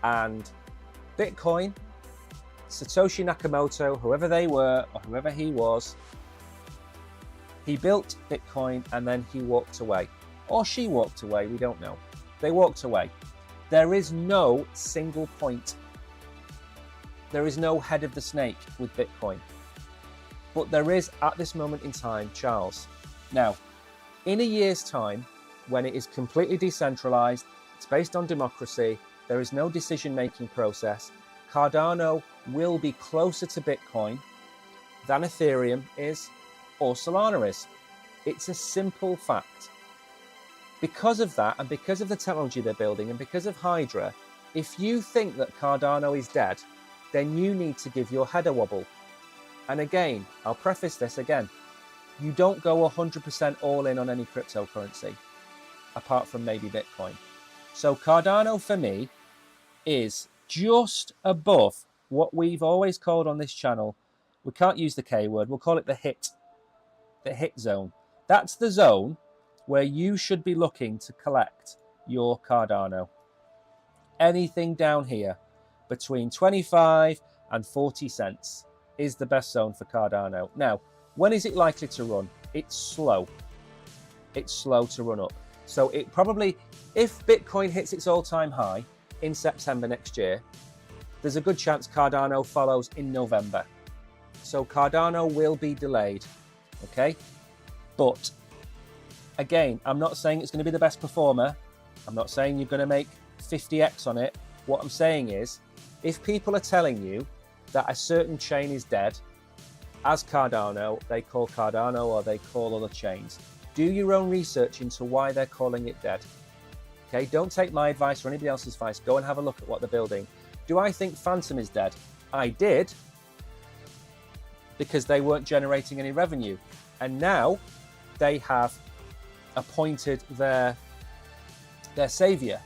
[SPEAKER 2] And Bitcoin, Satoshi Nakamoto, whoever they were or whoever he was, he built Bitcoin and then he walked away. Or she walked away, we don't know. They walked away. There is no single point. There is no head of the snake with Bitcoin. But there is, at this moment in time, Charles. Now, in a year's time, when it is completely decentralized, it's based on democracy, there is no decision-making process, Cardano will be closer to Bitcoin than Ethereum is or Solana is. It's a simple fact. Because of that, and because of the technology they're building, and because of Hydra, if you think that Cardano is dead, then you need to give your head a wobble. And again, I'll preface this again. You don't go 100% all in on any cryptocurrency, apart from maybe Bitcoin. So Cardano, for me, is just above what we've always called on this channel. We can't use the K word. We'll call it the hit zone. That's the zone where you should be looking to collect your Cardano. Anything down here between 25 and 40 cents is the best zone for Cardano. Now, when is it likely to run? It's slow. It's slow to run up. So it probably, if Bitcoin hits its all-time high in September next year, there's a good chance Cardano follows in November. So Cardano will be delayed, okay? But again, I'm not saying it's going to be the best performer. I'm not saying you're going to make 50x on it. What I'm saying is, if people are telling you that a certain chain is dead, as Cardano, they call Cardano or they call other chains. Do your own research into why they're calling it dead. Okay, don't take my advice or anybody else's advice. Go and have a look at what they're building. Do I think Phantom is dead? I did, because they weren't generating any revenue. And now they have appointed their savior,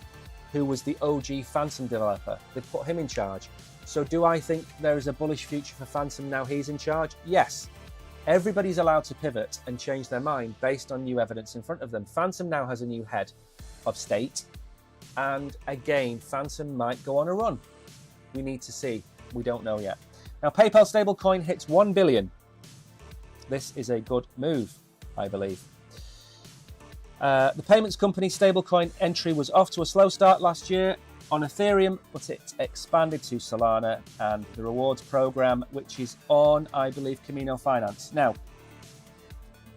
[SPEAKER 2] who was the OG Phantom developer. They put him in charge. So do I think there is a bullish future for Phantom now he's in charge? Yes. Everybody's allowed to pivot and change their mind based on new evidence in front of them. Phantom now has a new head of state. And again, Phantom might go on a run. We need to see. We don't know yet. Now, PayPal stablecoin hits 1 billion. This is a good move, I believe. The payments company stablecoin entry was off to a slow start last year on Ethereum, but it expanded to Solana and the rewards program, which is on, I believe, Camino Finance. Now,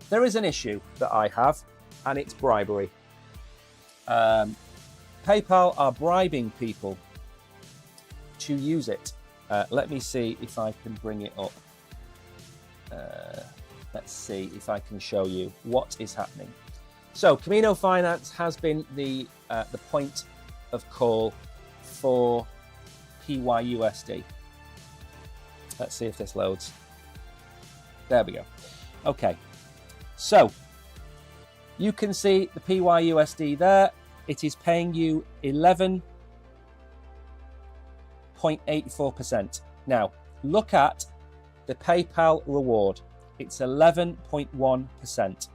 [SPEAKER 2] there is an issue that I have, and it's bribery. PayPal are bribing people to use it. Let me see if I can bring it up. Let's see if I can show you what is happening. So Camino Finance has been the point of call for PYUSD. Let's see if this loads. There we go. Okay, so you can see the PYUSD there. It is paying you 11.84%. Now, look at the PayPal reward. It's 11.1%.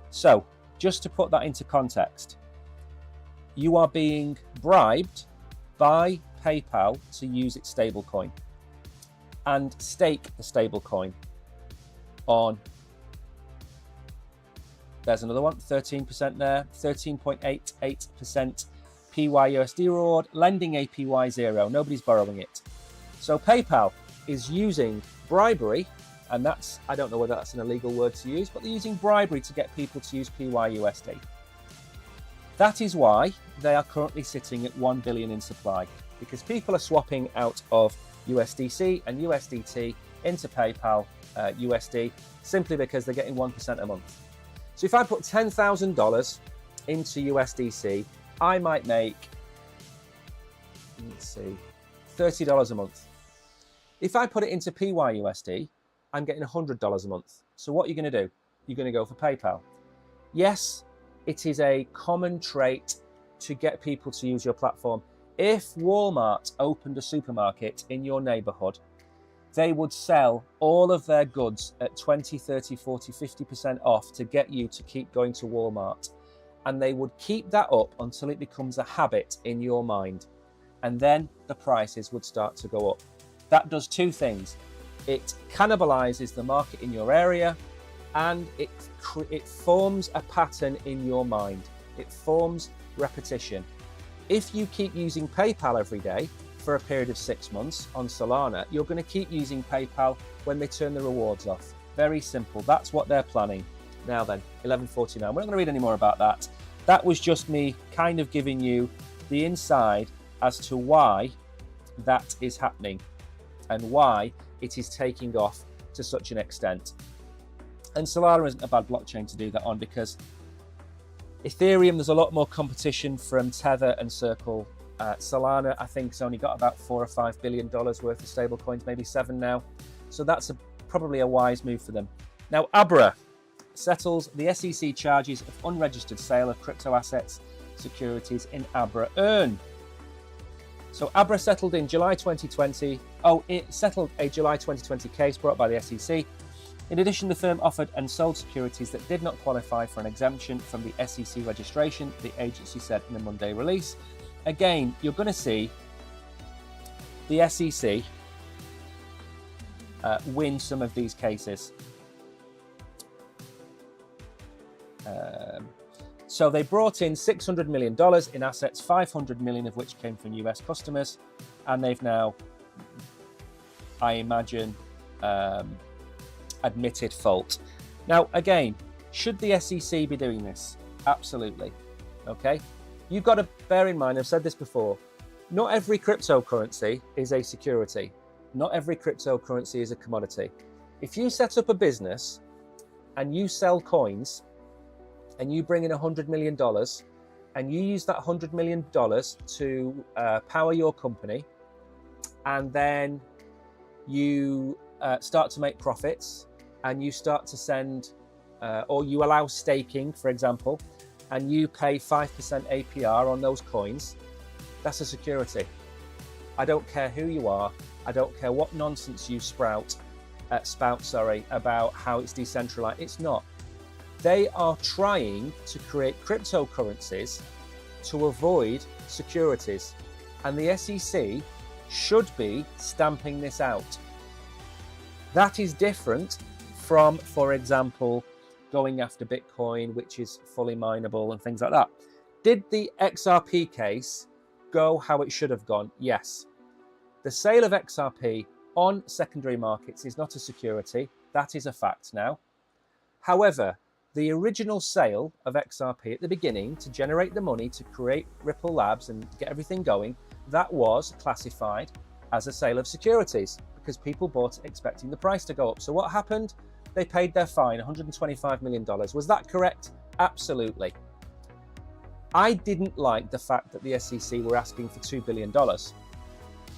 [SPEAKER 2] So, just to put that into context, you are being bribed by PayPal to use its stablecoin and stake the stablecoin on, there's another one, 13% there, 13.88% PYUSD reward, lending APY 0, nobody's borrowing it. So PayPal is using bribery, and that's, I don't know whether that's an illegal word to use, but they're using bribery to get people to use PYUSD. That is why they are currently sitting at 1 billion in supply, because people are swapping out of USDC and USDT into PayPal USD simply because they're getting 1% a month. So if I put $10,000 into USDC, I might make, let's see, $30 a month. If I put it into PYUSD, I'm getting $100 a month. So what are you going to do? You're going to go for PayPal. Yes, it is a common trait to get people to use your platform. If Walmart opened a supermarket in your neighborhood, they would sell all of their goods at 20, 30, 40, 50% off to get you to keep going to Walmart. And they would keep that up until it becomes a habit in your mind. And then the prices would start to go up. That does two things. It cannibalizes the market in your area, and it forms a pattern in your mind. It forms repetition. If you keep using PayPal every day for a period of 6 months on Solana, you're going to keep using PayPal when they turn the rewards off. Very simple. That's what they're planning. Now then, 11:49. We're not going to read any more about that. That was just me kind of giving you the inside as to why that is happening and why it is taking off to such an extent. And Solana isn't a bad blockchain to do that on, because Ethereum, there's a lot more competition from Tether and Circle. Solana, I think, has only got about $4 or $5 billion worth of stablecoins, maybe 7 now. So that's probably a wise move for them. Now, Abra settles the SEC charges of unregistered sale of crypto assets securities in Abra Earn. So Abra settled in July 2020. It settled a July 2020 case brought by the SEC. In addition, the firm offered and sold securities that did not qualify for an exemption from the SEC registration, the agency said in a Monday release. Again, you're going to see the SEC win some of these cases. So they brought in $600 million in assets, $500 million of which came from US customers, and they've now, I imagine, admitted fault. Now, again, should the SEC be doing this? Absolutely. Okay? You've got to bear in mind, I've said this before, not every cryptocurrency is a security. Not every cryptocurrency is a commodity. If you set up a business and you sell coins and you bring in $100 million and you use that $100 million to power your company, and then you start to make profits and you start to send, or you allow staking, for example, and you pay 5% APR on those coins, that's a security. I don't care who you are. I don't care what nonsense you spout about how it's decentralized. It's not. They are trying to create cryptocurrencies to avoid securities. And the SEC should be stamping this out. That is different from, for example, going after Bitcoin, which is fully mineable and things like that. Did the XRP case go how it should have gone? Yes. The sale of XRP on secondary markets is not a security. That is a fact now. However, the original sale of XRP at the beginning to generate the money to create Ripple Labs and get everything going, that was classified as a sale of securities because people bought it expecting the price to go up. So what happened? They paid their fine, $125 million. Was that correct? Absolutely. I didn't like the fact that the SEC were asking for $2 billion.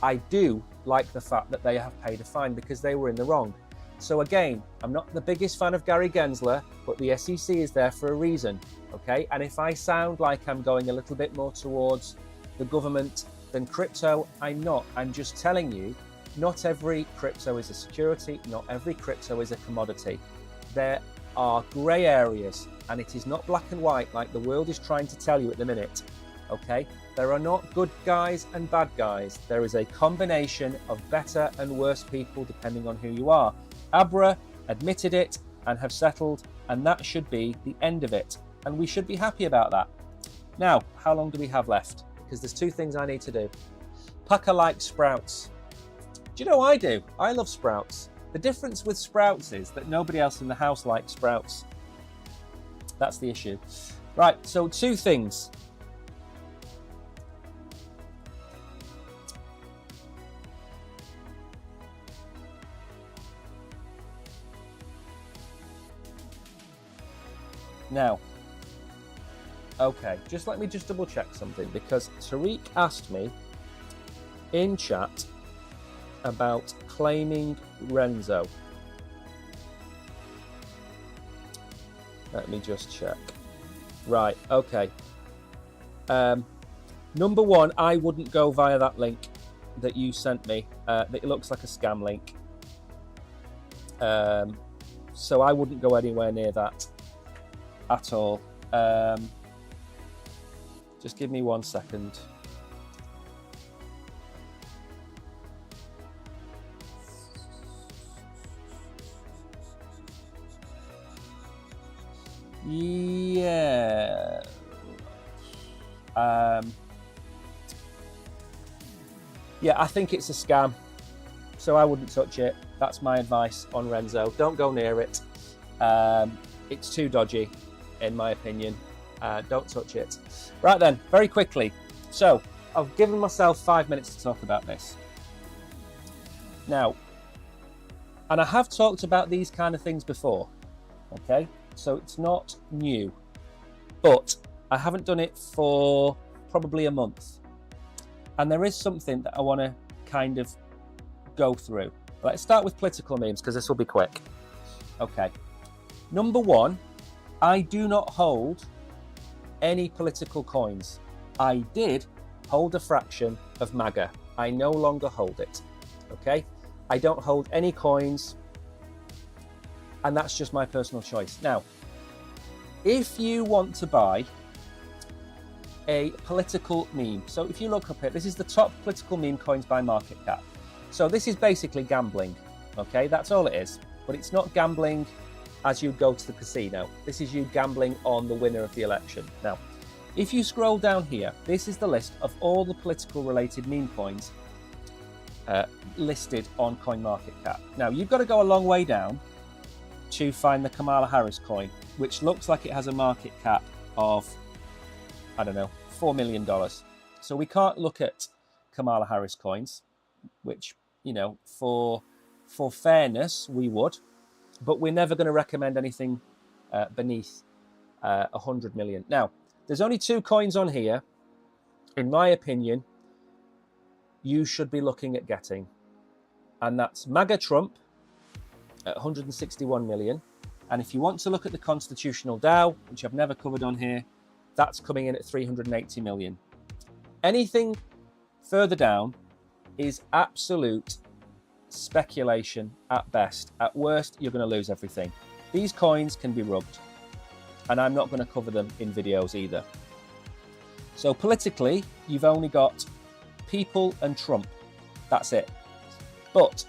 [SPEAKER 2] I do like the fact that they have paid a fine because they were in the wrong. So again, I'm not the biggest fan of Gary Gensler, but the SEC is there for a reason, okay? And if I sound like I'm going a little bit more towards the government than crypto, I'm not. I'm just telling you, not every crypto is a security, not every crypto is a commodity. There are grey areas, and it is not black and white like the world is trying to tell you at the minute, okay? There are not good guys and bad guys. There is a combination of better and worse people depending on who you are. Abra admitted it and have settled, and that should be the end of it. And we should be happy about that. Now, how long do we have left? Because there's two things I need to do. Pucker likes sprouts. Do you know I do? I love sprouts. The difference with sprouts is that nobody else in the house likes sprouts. That's the issue. Right, so two things. Now, okay, let me double check something, because Tariq asked me in chat about claiming Renzo. Let me just check. Right, okay. Number one, I wouldn't go via that link that you sent me. It looks like a scam link. So I wouldn't go anywhere near that at all. Just give me 1 second. Yeah. Yeah, I think it's a scam, so I wouldn't touch it. That's my advice on Renzo. Don't go near it. It's too dodgy, in my opinion. Don't touch it. Right then, very quickly. So, I've given myself 5 minutes to talk about this. Now, and I have talked about these kind of things before, okay? So it's not new, but I haven't done it for probably a month. And there is something that I want to kind of go through. Let's start with political memes, because this will be quick. Okay. Number one, I do not hold any political coins. I did hold a fraction of MAGA. I no longer hold it. Okay? I don't hold any coins, and that's just my personal choice. Now, if you want to buy a political meme, so if you look up here, this is the top political meme coins by market cap. So this is basically gambling, okay? That's all it is. But it's not gambling as you go to the casino. This is you gambling on the winner of the election. Now, if you scroll down here, this is the list of all the political related meme coins listed on CoinMarketCap. Now, you've got to go a long way down to find the Kamala Harris coin, which looks like it has a market cap of, I don't know, $4 million. So we can't look at Kamala Harris coins, which, you know, for fairness, we would, but we're never going to recommend anything beneath 100 million. Now, there's only two coins on here, in my opinion, you should be looking at getting, and that's MAGA Trump at 161 million. And if you want to look at the constitutional DAO, which I've never covered on here, that's coming in at 380 million. Anything further down is absolute speculation at best. At worst, you're going to lose everything. These coins can be rugged, and I'm not going to cover them in videos either. So politically, you've only got people and Trump. That's it. But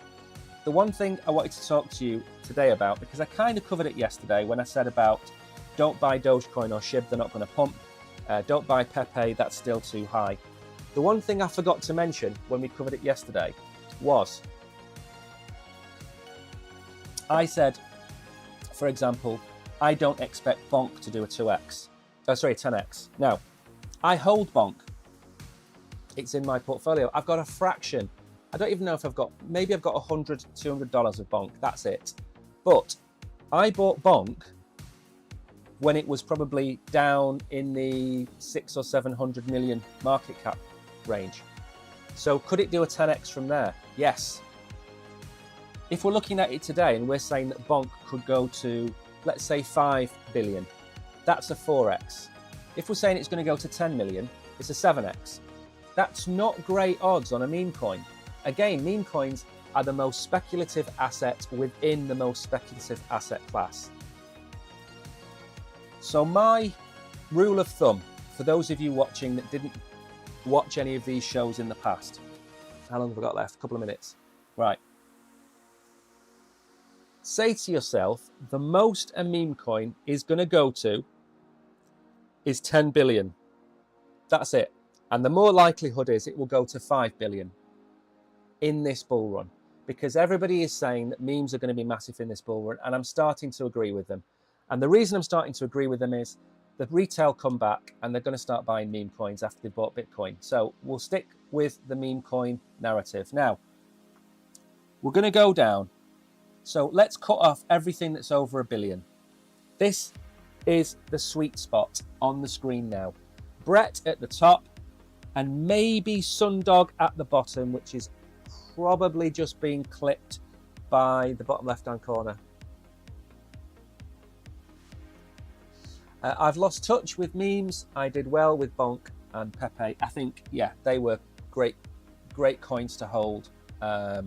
[SPEAKER 2] the one thing I wanted to talk to you today about, because I kind of covered it yesterday when I said about don't buy Dogecoin or SHIB, they're not going to pump. Don't buy Pepe, that's still too high. The one thing I forgot to mention when we covered it yesterday was I said, for example, I don't expect Bonk to do a 10x. Now, I hold Bonk. It's in my portfolio. I've got a fraction. I don't even know if maybe I've got $100, $200 of Bonk. That's it. But I bought Bonk when it was probably down in the 600 or 700 million market cap range. So could it do a 10x from there? Yes. If we're looking at it today and we're saying that Bonk could go to, let's say, 5 billion, that's a 4x. If we're saying it's going to go to 10 million, it's a 7x. That's not great odds on a meme coin. Again, meme coins are the most speculative asset within the most speculative asset class. So my rule of thumb, for those of you watching that didn't watch any of these shows in the past, how long have I got left? A couple of minutes. Right. Say to yourself, the most a meme coin is going to go to is 10 billion. That's it. And the more likelihood is it will go to 5 billion in this bull run, because everybody is saying that memes are going to be massive in this bull run, and I'm starting to agree with them. And the reason I'm starting to agree with them is the retail come back and they're going to start buying meme coins after they've bought Bitcoin. So we'll stick with the meme coin narrative. Now, we're going to go down. So let's cut off everything that's over 1 billion. This is the sweet spot on the screen now. Brett at the top and maybe Sundog at the bottom, which is probably just being clipped by the bottom left-hand corner. I've lost touch with memes. I did well with Bonk and Pepe. I think, yeah, they were great coins to hold. A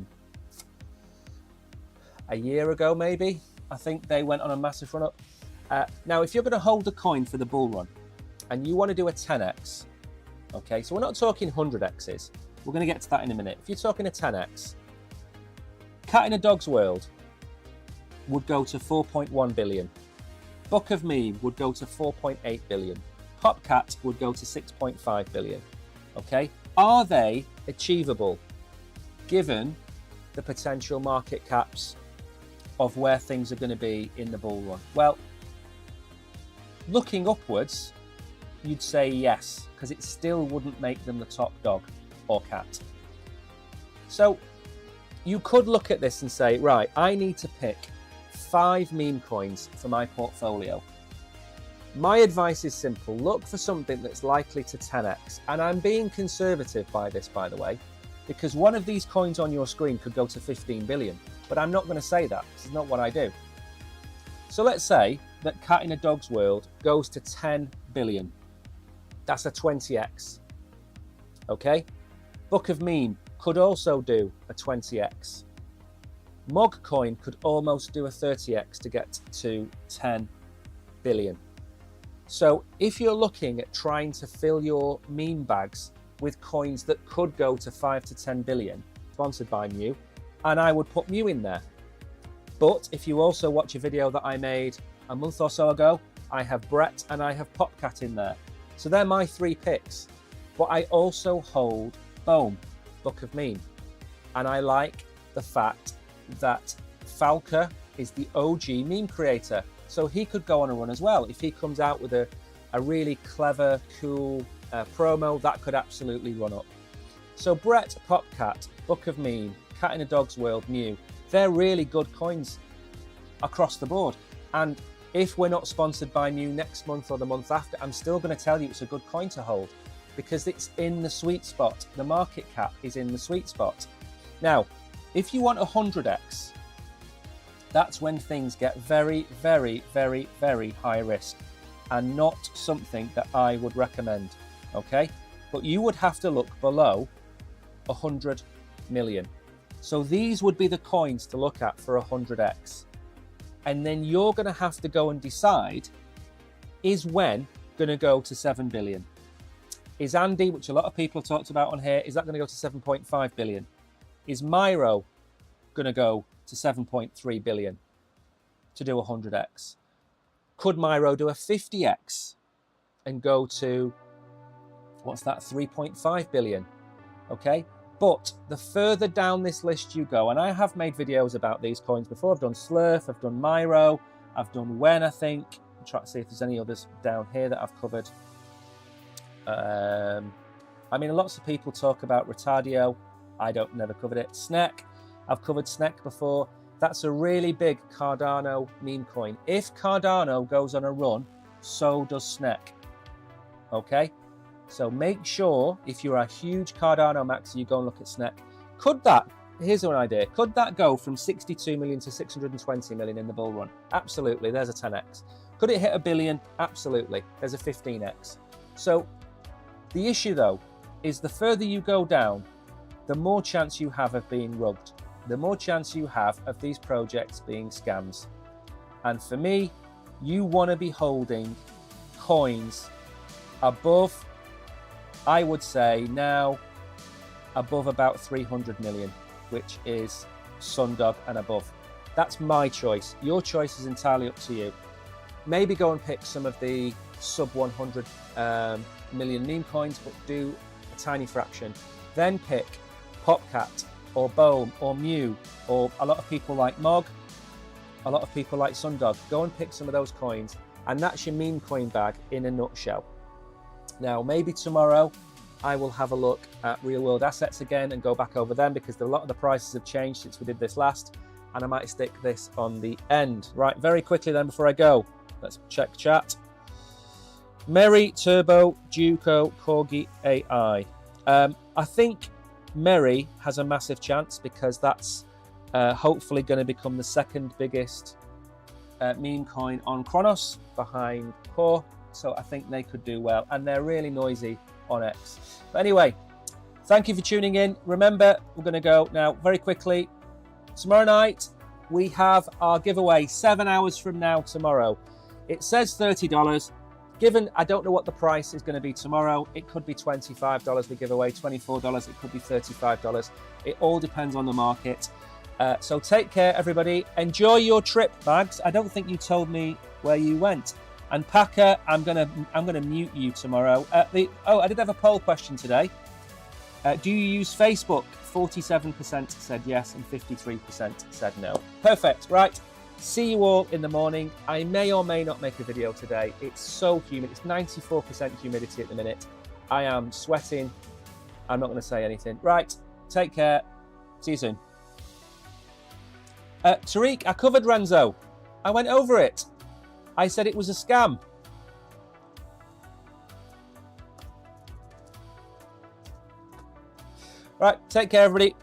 [SPEAKER 2] year ago, maybe. I think they went on a massive run up. Now, if you're going to hold a coin for the bull run and you want to do a 10x, okay, so we're not talking 100x's. We're going to get to that in a minute. If you're talking a 10x, Cat in a Dog's World would go to 4.1 billion. Book of Meme would go to 4.8 billion. Popcat would go to 6.5 billion. Okay, are they achievable given the potential market caps of where things are going to be in the bull run? Well, looking upwards, you'd say yes, because it still wouldn't make them the top dog or cat. So you could look at this and say, right, I need to pick 5 meme coins for my portfolio. My advice is simple. Look for something that's likely to 10x. And I'm being conservative by this, by the way, because one of these coins on your screen could go to 15 billion. But I'm not going to say that. This is not what I do. So let's say that Cat in a Dog's World goes to 10 billion. That's a 20x. Okay? Book of Meme could also do a 20x. Mogcoin could almost do a 30x to get to 10 billion. So if you're looking at trying to fill your meme bags with coins that could go to 5 to 10 billion, sponsored by Mew, and I would put Mew in there. But if you also watch a video that I made a month or so ago, I have Brett and I have Popcat in there. So they're my 3 picks. But I also hold Boom, Book of Meme. And I like the fact that Falca is the OG meme creator. So he could go on a run as well. If he comes out with a really clever, cool promo, that could absolutely run up. So Brett, Popcat, Book of Meme, Cat in a Dog's World, Mew, they're really good coins across the board. And if we're not sponsored by Mew next month or the month after, I'm still going to tell you it's a good coin to hold because it's in the sweet spot. The market cap is in the sweet spot. Now, if you want 100x, That's when things get very, very, very, very high risk and not something that I would recommend, okay? But you would have to look below 100 million. So these would be the coins to look at for 100x. And then you're going to have to go and decide, is when going to go to 7 billion? Is Andy, which a lot of people have talked about on here, is that going to go to 7.5 billion? Is Myro going to go to 7.3 billion to do 100x? Could Myro do a 50x and go to, what's that, 3.5 billion? Okay, but the further down this list you go, and I have made videos about these coins before. I've done Slurf, I've done Myro, I've done Wen, I think. I'm trying to see if there's any others down here that I've covered. I mean, lots of people talk about Retardio. I never covered it. Snek, I've covered Snek before. That's a really big Cardano meme coin. If Cardano goes on a run, so does Snek. Okay? So make sure, if you're a huge Cardano maxer, you go and look at Snek. Could that, here's an idea, could that go from 62 million to 620 million in the bull run? Absolutely, there's a 10x. Could it hit a billion? Absolutely, there's a 15x. So the issue though, is the further you go down, the more chance you have of being rugged, the more chance you have of these projects being scams. And for me, you want to be holding coins above, I would say now, above about 300 million, which is Sundog and above. That's my choice. Your choice is entirely up to you. Maybe go and pick some of the sub 100 million meme coins, but do a tiny fraction. Then pick Popcat or Bohm or Mew, or a lot of people like Mog, a lot of people like Sundog. Go and pick some of those coins, and that's your meme coin bag in a nutshell. Now, maybe tomorrow I will have a look at real world assets again and go back over them, because a lot of the prices have changed since we did this last, and I might stick this on the end. Right, very quickly then before I go, let's check chat. Merry, Turbo, Juco, Corgi, AI. I think Merry has a massive chance, because that's hopefully going to become the second biggest meme coin on Kronos behind Core. So I think they could do well, and they're really noisy on X. But anyway, thank you for tuning in. Remember, we're going to go now very quickly. Tomorrow night, we have our giveaway 7 hours from now tomorrow. It says $30. Given I don't know what the price is going to be tomorrow, it could be $25 we give away, $24, it could be $35. It all depends on the market. So take care, everybody. Enjoy your trip, Mags. I don't think you told me where you went. And Packer, I'm gonna mute you tomorrow. I did have a poll question today. Do you use Facebook? 47% said yes and 53% said no. Perfect, right. See you all in the morning. I may or may not make a video today. It's so humid. It's 94% humidity at the minute. I am sweating. I'm not going to say anything. Right, take care. See you soon. Tariq, I covered Renzo. I went over it. I said it was a scam. Right, take care, everybody.